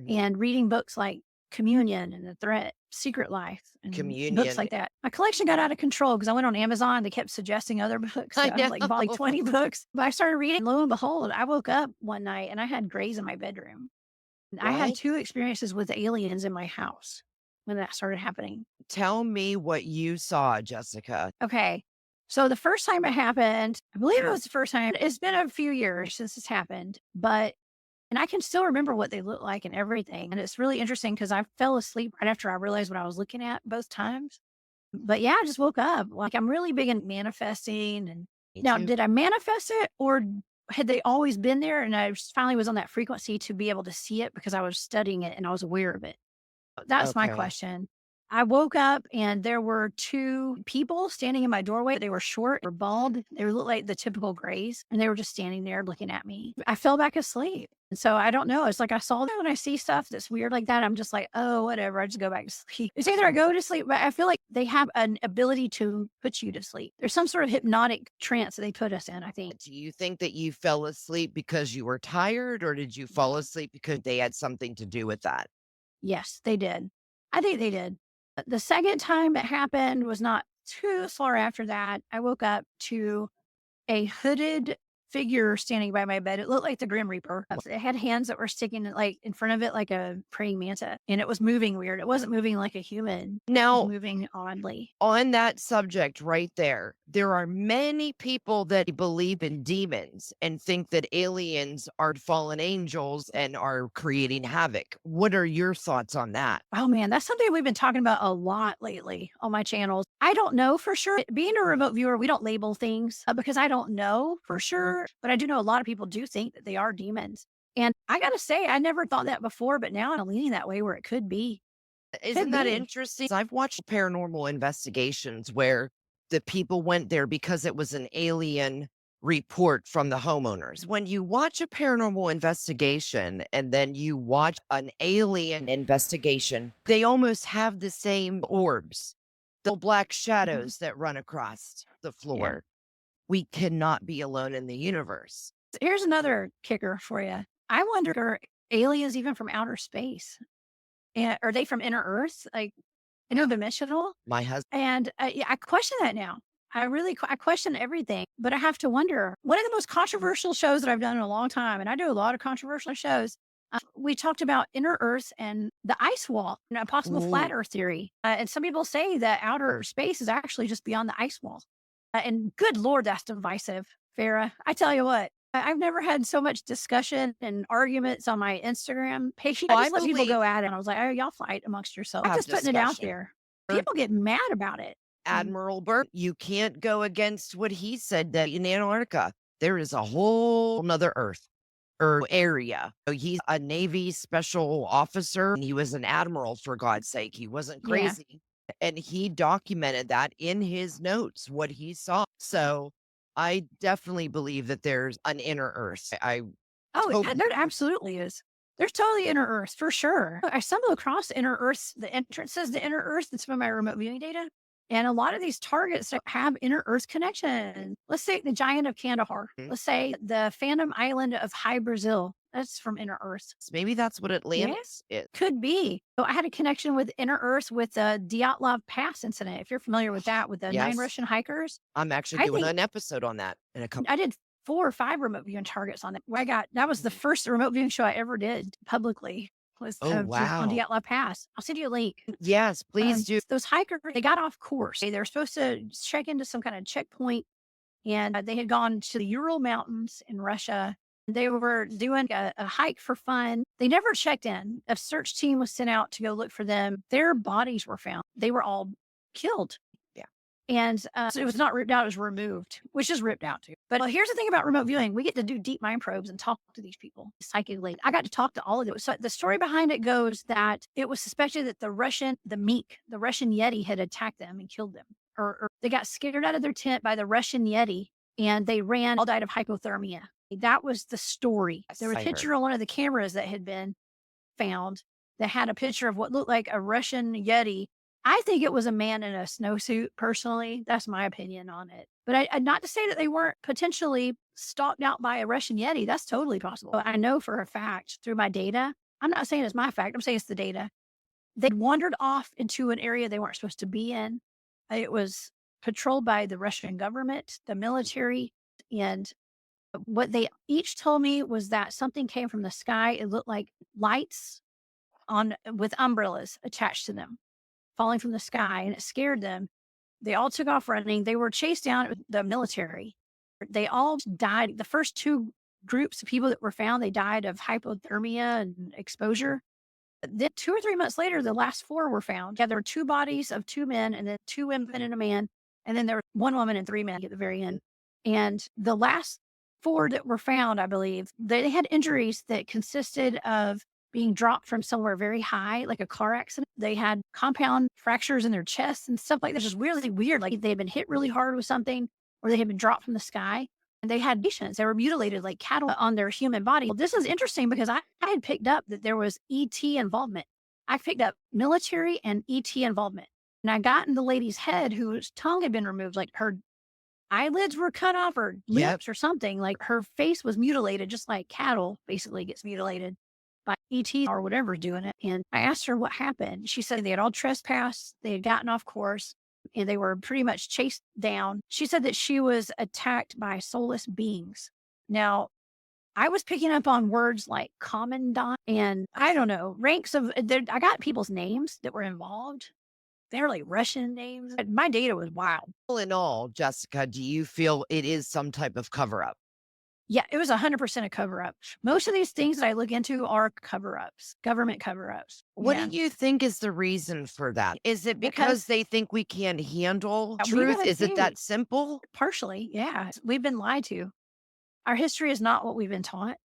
and reading books like Communion and The Threat, Secret Life, and Communion. books like that. My collection got out of control because I went on Amazon. They kept suggesting other books. So I like bought like 20 books. But I started reading. Lo and behold, I woke up one night and I had grays in my bedroom. I had What? 2 experiences with aliens in my house when that started happening. Tell me what you saw, Jessica. Okay. So the first time it happened, I believe it was the first time. It's been a few years since it's happened, and I can still remember what they look like and everything. And it's really interesting because I fell asleep right after I realized what I was looking at both times. But yeah, I just woke up. Like I'm really big in manifesting. And Me now, too. did I manifest it or had they always been there? And I finally was on that frequency to be able to see it because I was studying it and I was aware of it. That's my Okay. question. I woke up and there were 2 people standing in my doorway. They were short or bald. They looked like the typical grays and they were just standing there looking at me. I fell back asleep. And so I don't know. It's like I saw that when I see stuff that's weird like that, I'm just like, oh, whatever. I just go back to sleep. It's either I go to sleep, but I feel like they have an ability to put you to sleep. There's some sort of hypnotic trance that they put us in, I think. Do you think that you fell asleep because you were tired, or did you fall asleep because they had something to do with that? Yes, they did. I think they did. The second time it happened was not too far after that. I woke up to a hooded figure standing by my bed. It looked like the Grim Reaper. It had hands that were sticking like in front of it like a praying manta, and it was moving weird. It wasn't moving like a human. It was Now, moving oddly. on that subject right there are many people that believe in demons and think that aliens are fallen angels and are creating havoc. What are your thoughts on that? Oh man, that's something we've been talking about a lot lately on my channels. I don't know for sure. Being a remote viewer, we don't label things because I don't know for sure, but I do know a lot of people do think that they are demons. And I got to say, I never thought that before, but now I'm leaning that way where it could be. Isn't Could that be. interesting? I've watched paranormal investigations where the people went there because it was an alien report from the homeowners. When you watch a paranormal investigation and then you watch an alien investigation, they almost have the same orbs, the black Mhm. shadows that run across the Yeah. floor. We cannot be alone in the universe. Here's another kicker for you. I wonder, are aliens even from outer space? And are they from inner Earth, like interdimensional? My husband, And yeah, I question that now. I really, I question everything, but I have to wonder. One of the most controversial shows that I've done in a long time, and I do a lot of controversial shows. We talked about inner Earth and the ice wall, and a possible flat ooh, Earth theory. And some people say that outer space is actually just beyond the ice wall. And good Lord, that's divisive, Farrah. I tell you what, I've never had so much discussion and arguments on my Instagram page. I I just let people believe go at it. And I was like, oh, y'all fight amongst yourselves. I'm have just putting it out discussion. there. People get mad about it. Admiral Byrd, you can't go against what he said that in Antarctica, there is a whole nother Earth or area. So he's a Navy special officer and he was an admiral, for God's sake. He wasn't Yeah. crazy. And he documented that in his notes, what he saw. So I definitely believe that there's an inner Earth. I Oh, totally there absolutely is. There's totally inner Earth for sure. I stumbled across inner Earth, the entrances to inner Earth in some of my remote viewing data. And a lot of these targets that have inner Earth connection. Let's say the Giant of Kandahar. Mhm. Let's say the Phantom Island of High Brazil. That's from inner Earth. maybe that's what Yeah, Atlantis is. could be. So I had a connection with inner Earth with the Dyatlov Pass incident. If you're familiar with that, with the 9 Yes. Russian hikers. I'm actually I doing think an episode on that in a couple. I did 4 or 5 remote viewing targets on it. That was the first remote viewing show I ever did publicly was Oh, on wow. Dyatlov Pass. I'll send you a link. Yes, please do. Those hikers, they got off course. They were supposed to check into some kind of checkpoint, and they had gone to the Ural Mountains in Russia. They were doing a hike for fun. They never checked in. A search team was sent out to go look for them. Their bodies were found. They were all killed. Yeah. And so it was not ripped out, it was removed, which is ripped out too. But here's the thing about remote viewing. We get to do deep mind probes and talk to these people psychically. I got to talk to all of them. So the story behind it goes that it was suspected that the Russian Yeti had attacked them and killed them. or they got scared out of their tent by the Russian Yeti and they ran, all died of hypothermia. That was the story. Yes, There was a I picture heard. on one of the cameras that had been found that had a picture of what looked like a Russian Yeti. I think it was a man in a snowsuit, personally. That's my opinion on it. But not to say that they weren't potentially stalked out by a Russian Yeti. That's totally possible. I know for a fact through my data. I'm not saying it's my fact. I'm saying it's the data. They'd wandered off into an area they weren't supposed to be in. It was patrolled by the Russian government, the military, and what they each told me was that something came from the sky. It looked like lights on with umbrellas attached to them falling from the sky, and it scared them. They all took off running. They were chased down with the military. They all died. The first two groups of people that were found, they died of hypothermia and exposure. Then 2 or 3 months later, the last 4 were found. Yeah, there were 2 bodies of 2 men and then 2 women and a man. And then there was 1 woman and 3 men at the very end. And the last 4 that were found, I believe, they had injuries that consisted of being dropped from somewhere very high, like a car accident. They had compound fractures in their chests and stuff like that. Just really weird. Like they had been hit really hard with something or they had been dropped from the sky. And they had patients. They were mutilated like cattle on their human body. Well, this is interesting because I had picked up that there was ET involvement. I picked up military and ET involvement. And I got in the lady's head whose tongue had been removed, like her eyelids were cut off or Yep. lips or something. Like her face was mutilated, just like cattle basically gets mutilated by ET or whatever's doing it. And I asked her what happened. She said they had all trespassed. They had gotten off course and they were pretty much chased down. She said that she was attacked by soulless beings. Now, I was picking up on words like commandant and I don't know, ranks of, I got people's names that were involved. They're like Russian names. My data was wild. All in all, Jessica, do you feel it is some type of cover up? Yeah, it was 100% a cover up. Most of these things that I look into are cover ups, government cover ups. What do you think is the reason for that? Is it because Because they think we can't handle we truth? gotta Is it see. that simple? Partially, yeah. We've been lied to. Our history is not what we've been taught.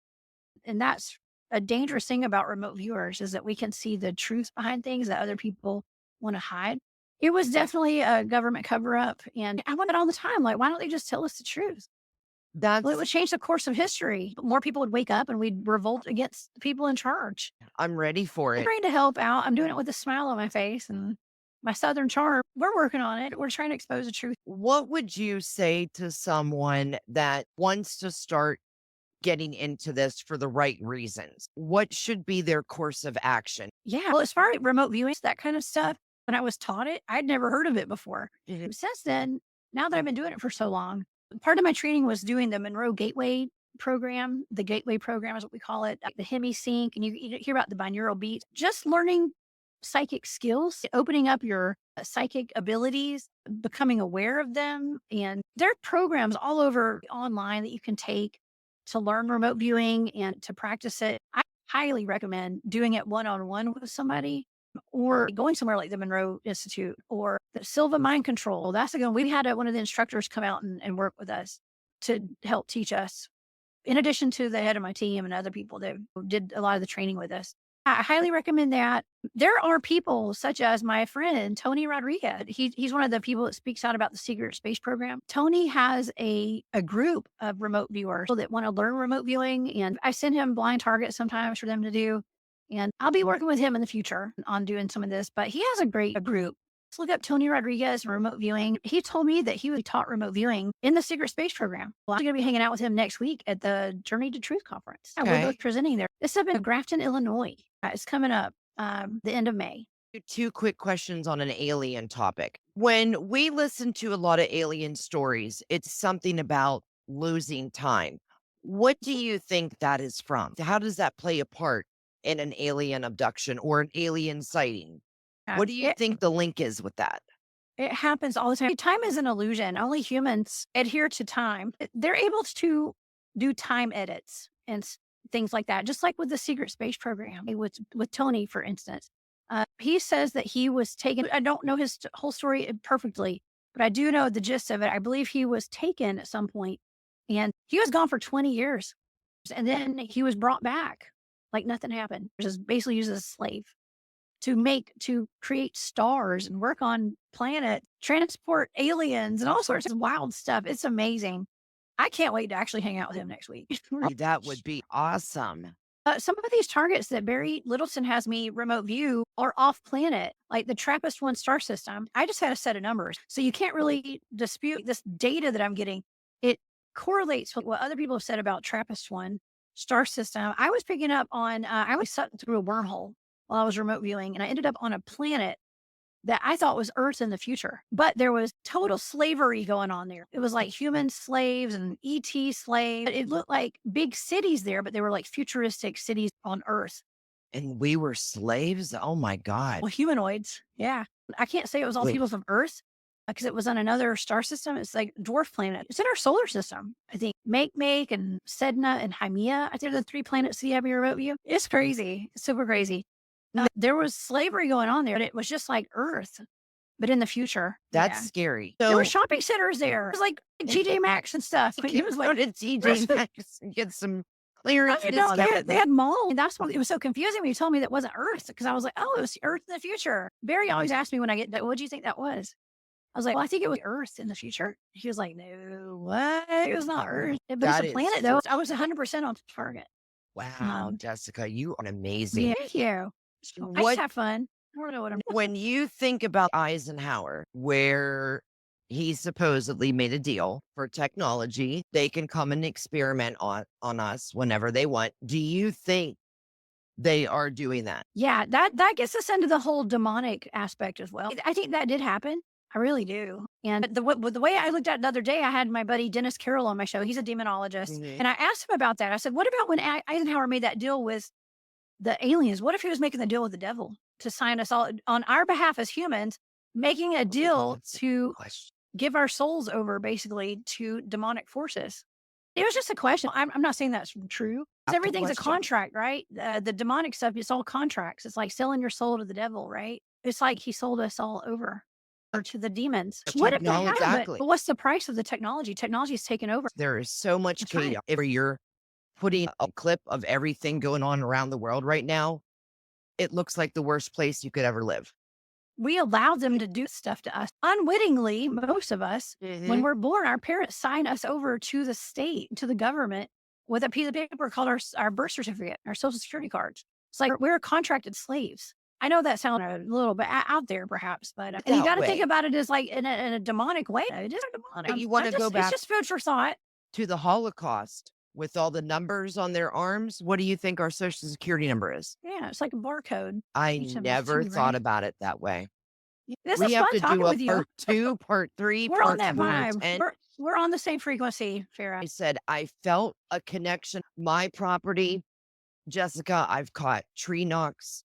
And that's a dangerous thing about remote viewers is that we can see the truth behind things that other people want to hide. It was definitely a government cover up. And I want it all the time. Like, why don't they just tell us the truth? Well, it That's would change the course of history. More people would wake up and we'd revolt against the people in charge. I'm ready for I'm it. trying to help out. I'm doing it with a smile on my face and my Southern charm. We're working on it. We're trying to expose the truth. What would you say to someone that wants to start getting into this for the right reasons? What should be their course of action? Yeah. Well, as far as remote viewing, that kind of stuff, when I was taught it, I'd never heard of it before. Since then, now that I've been doing it for so long, part of my training was doing the Monroe Gateway program. The Gateway program is what we call it, the Hemi Sync, and you hear about the binaural beats. Just learning psychic skills, opening up your psychic abilities, becoming aware of them. And there are programs all over online that you can take to learn remote viewing and to practice it. I highly recommend doing it one-on-one with somebody or going somewhere like the Monroe Institute or the Silva Mind Control. That's again, we had one of the instructors come out and work with us to help teach us, in addition to the head of my team and other people that did a lot of the training with us. I highly recommend that. There are people such as my friend, Tony Rodriguez. He's one of the people that speaks out about the secret space program. Tony has a group of remote viewers that want to learn remote viewing. And I send him blind targets sometimes for them to do. And I'll be working with him in the future on doing some of this, but he has a great group. Let's look up Tony Rodriguez and remote viewing. He told me that he was taught remote viewing in the secret space program. Well, I'm going to be hanging out with him next week at the Journey to Truth conference. We're Okay. both presenting there. This is up in Grafton, Illinois. It's coming up the end of May. 2 quick questions on an alien topic. When we listen to a lot of alien stories, it's something about losing time. What do you think that is from? How does that play a part in an alien abduction or an alien sighting? What do you think the link is with that? It happens all the time. Time is an illusion. Only humans adhere to time. They're able to do time edits and things like that, just like with the secret space program with Tony, for instance. He says that he was taken. I don't know his whole story perfectly, but I do know the gist of it. I believe he was taken at some point and he was gone for 20 years. And then he was brought back like nothing happened, just basically used as a slave to create stars and work on planets, transport aliens and all sorts of wild stuff. It's amazing. I can't wait to actually hang out with him next week. That would be awesome. Some of these targets that Barry Littleton has me remote view are off planet, like the TRAPPIST-1 star system. I just had a set of numbers. So you can't really dispute this data that I'm getting. It correlates with what other people have said about TRAPPIST-1 star system. I was picking up on, I was sucked through a wormhole while I was remote viewing, and I ended up on a planet that I thought was Earth in the future, but there was total slavery going on there. It was like human slaves and ET slaves. It looked like big cities there, but they were like futuristic cities on Earth. And we were slaves? Oh my God. Well, humanoids. Yeah. I can't say it was all Wait. people from Earth because it was on another star system. It's like dwarf planet. It's in our solar system. I think Make and Sedna and Haumea. I think they're the 3 planets you have in your remote view. It's crazy. It's super crazy. There was slavery going on there, and it was just like Earth, but in the future. That's Yeah. scary. There So were shopping centers there. It was like TJ Maxx and stuff. It was go like, to TJ Maxx and get some clearance I know, discount. they had malls. And that's why it was so confusing when you told me that wasn't Earth, because I was like, oh, it was Earth in the future. Barry always asked me when I get that, what do you think that was? I was like, well, I think it was Earth in the future. He was like, no, what? It was not Earth. But That it's is a planet, though. I was 100% on target. Wow, Jessica, you are amazing. Thank you. I What just have fun. I don't know what I'm when you think about Eisenhower, where he supposedly made a deal for technology, they can come and experiment on us whenever they want. Do you think they are doing that? Yeah, that gets us into the whole demonic aspect as well. I think that did happen. I really do. And the way I looked at it the other day, I had my buddy Dennis Carroll on my show. He's a demonologist. Mhm. And I asked him about that. I said, what about when Eisenhower made that deal with the aliens? What if he was making the deal with the devil to sign us all on our behalf as humans, making a deal That's a to question. give our souls over basically to demonic forces? It was just a question. I'm not saying that's true. 'Cause That's a everything's a question. contract, right? The demonic stuff, it's all contracts. It's like selling your soul to the devil, right? It's like he sold us all over or to the demons. What if they Technology, have it? exactly. But what's the price of the technology? Technology is taken over. There is so much That's right. chaos. If you're putting a clip of everything going on around the world right now, it looks like the worst place you could ever live. We allow them to do stuff to us unwittingly. Most of us, when we're born, our parents sign us over to the state, to the government with a piece of paper called our birth certificate, our social security cards. It's like we're contracted slaves. I know that sounds a little bit out there, perhaps, but and you That got to way. think about it as like in a demonic way. It is demonic. You wanna go back- It's just food for thought. To the Holocaust with all the numbers on their arms, what do you think our social security number is? Yeah, it's like a barcode. I Each of us never too, thought right? about it that way. This We is have fun to talking do a with you. part 2, part 3, We're on part that 4, vibe. 10. We're on the same frequency, Farrah. I said, I felt a connection. My property, Jessica, I've caught tree knocks.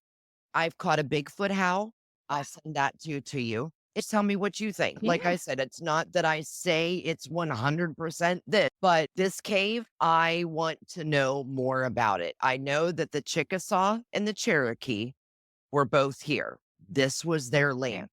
I've caught a Bigfoot howl. I'll send that to you. Just tell me what you think. Like I Yeah. said, it's not that I say it's 100% this, but this cave, I want to know more about it. I know that the Chickasaw and the Cherokee were both here. This was their land.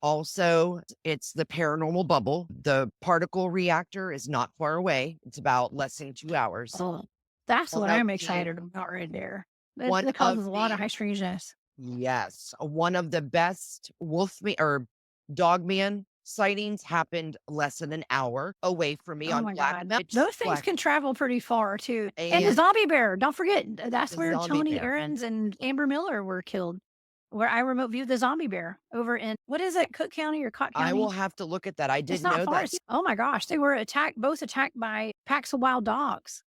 Also, it's the paranormal bubble. The particle reactor is not far away. It's about less than 2 hours. Oh, that's Well, what that I'm was excited about right there. one That causes of a lot of the- high strangeness. Yes, one of the best wolfman or dogman sightings happened less than an hour away from me Oh on my Black God. Mountain. Those things Black- can travel pretty far too. And the And zombie bear, don't forget, that's The where zombie Tony bear. Aarons and Amber Miller were killed, where I remote viewed the zombie bear over in, what is it, Cook County or Cott County? I will have to look at that. I It's didn't not know far. that. Oh my gosh. They were both attacked by packs of wild dogs.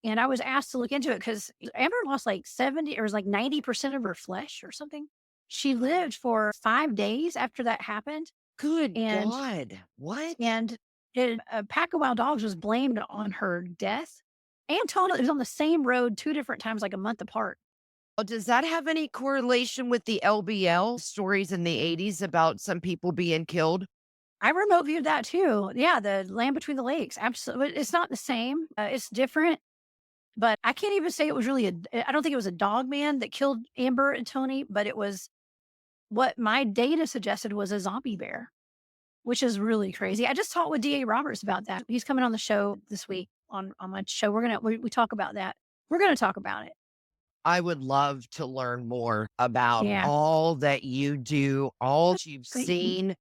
And I was asked to look into it because Amber lost like 70 or it was like 90% of her flesh or something. She lived for 5 days after that happened. Good And- God. What? And a pack of wild dogs was blamed on her death. And Tony, it was on the same road 2 different times, like a month apart. Well, does that have any correlation with the LBL stories in the 80s about some people being killed? I remote viewed that too. Yeah, the Land Between the Lakes. Absolutely. It's not the same. It's different. But I can't even say it was really I don't think it was a dog man that killed Amber and Tony, but it was what my data suggested was a zombie bear, which is really crazy. I just talked with D.A. Roberts about that. He's coming on the show this week on my show. We talk about that. We're going to talk about it. I would love to learn more about Yeah. all that you do, all that you've Thank you. seen.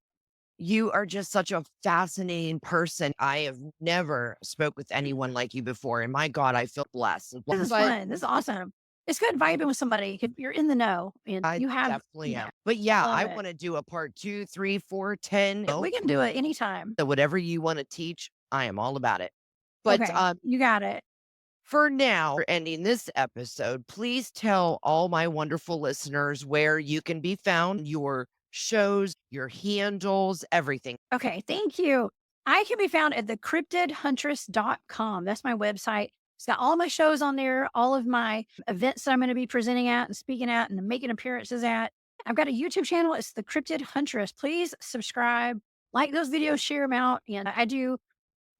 You are just such a fascinating person. I have never spoke with anyone like you before, and my God, I feel blessed. This is But fun. This is awesome. It's good vibing with somebody 'cause you're in the know and I you have definitely yeah, am. But yeah, love I it. want to do a part 2, 3, 4, 10. We can do it anytime. So whatever you want to teach, I am all about it. But Okay, you got it. for now, we're ending this episode, please tell all my wonderful listeners where you can be found, your shows, your handles, everything. Okay, thank you. I can be found at the cryptidhuntress.com. That's my website. It's got all my shows on there, all of my events that I'm going to be presenting at and speaking at and making appearances at. I've got a YouTube channel. It's the Cryptid Huntress. Please subscribe, like those videos, share them out. And I do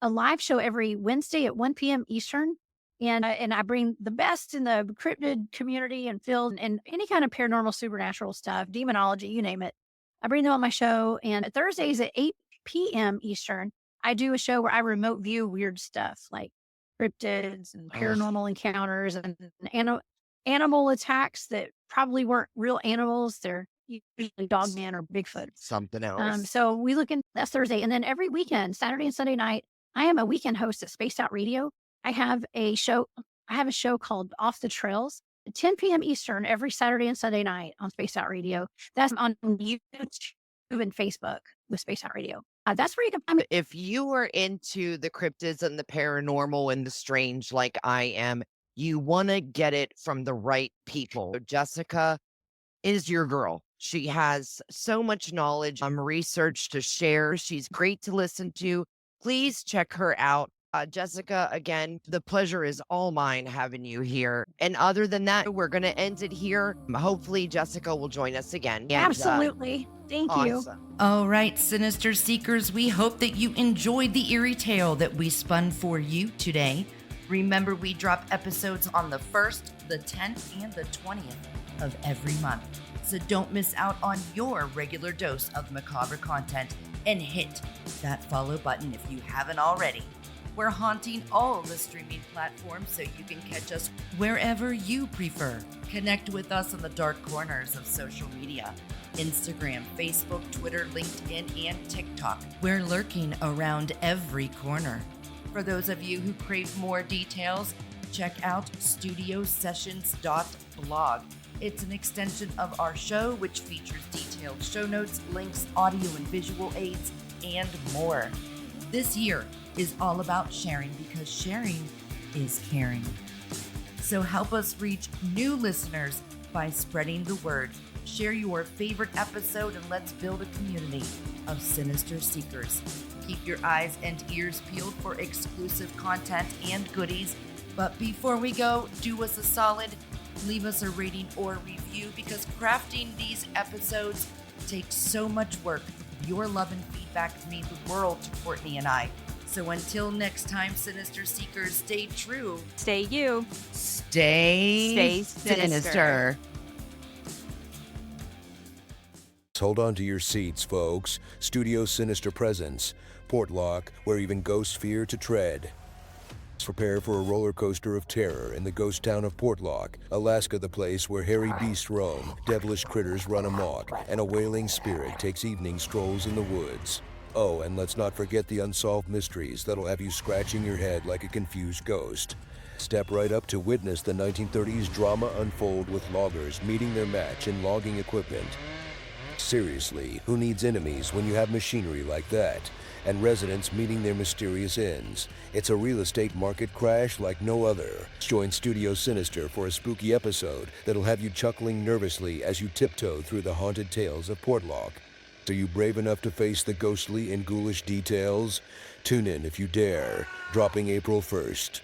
a live show every Wednesday at 1 p.m. Eastern. And I bring the best in the cryptid community and field and any kind of paranormal, supernatural stuff, demonology, you name it. I bring them on my show. And Thursdays at 8 p.m. Eastern, I do a show where I remote view weird stuff like cryptids and Ugh, paranormal encounters and animal attacks that probably weren't real animals. They're usually dogman or Bigfoot. something else. So we look in that's Thursday. And then every weekend, Saturday and Sunday night, I am a weekend host at Spaced Out Radio. I have a show called Off the Trails at 10 p.m. Eastern every Saturday and Sunday night on Spaced Out Radio. That's on YouTube and Facebook with Spaced Out Radio. That's where you can find me. If you are into the cryptids and the paranormal and the strange like I am, you want to get it from the right people. Jessica is your girl. She has so much knowledge, research to share. She's great to listen to. Please check her out. Jessica, again, the pleasure is all mine having you here. And other than that, we're going to end it here. Hopefully, Jessica will join us again. And, Absolutely. Thank you. awesome. All right, Sinister Seekers, we hope that you enjoyed the eerie tale that we spun for you today. Remember, we drop episodes on the 1st, the 10th, and the 20th of every month. So don't miss out on your regular dose of macabre content and hit that follow button if you haven't already. We're haunting all the streaming platforms so you can catch us wherever you prefer. Connect with us on the dark corners of social media. Instagram, Facebook, Twitter, LinkedIn, and TikTok. We're lurking around every corner. For those of you who crave more details, check out studiosessions.blog. It's an extension of our show, which features detailed show notes, links, audio and visual aids, and more. This year is all about sharing because sharing is caring. So help us reach new listeners by spreading the word. Share your favorite episode and let's build a community of Sinister Seekers. Keep your eyes and ears peeled for exclusive content and goodies. But before we go, do us a solid, leave us a rating or review because crafting these episodes takes so much work. Your love and feedback mean the world to Courtney and I. So until next time, Sinister Seekers, stay true. Stay you. Stay sinister. Hold on to your seats, folks. Studio Sinister presence. Portlock, where even ghosts fear to tread. Prepare for a roller coaster of terror in the ghost town of Portlock, Alaska, the place where hairy beasts roam, devilish critters run amok, and a wailing spirit takes evening strolls in the woods. Oh, and let's not forget the unsolved mysteries that'll have you scratching your head like a confused ghost. Step right up to witness the 1930s drama unfold with loggers meeting their match in logging equipment. Seriously, who needs enemies when you have machinery like that? And residents meeting their mysterious ends. It's a real estate market crash like no other. Join Studio Sinister for a spooky episode that'll have you chuckling nervously as you tiptoe through the haunted tales of Portlock. Are you brave enough to face the ghostly and ghoulish details? Tune in if you dare, dropping April 1st.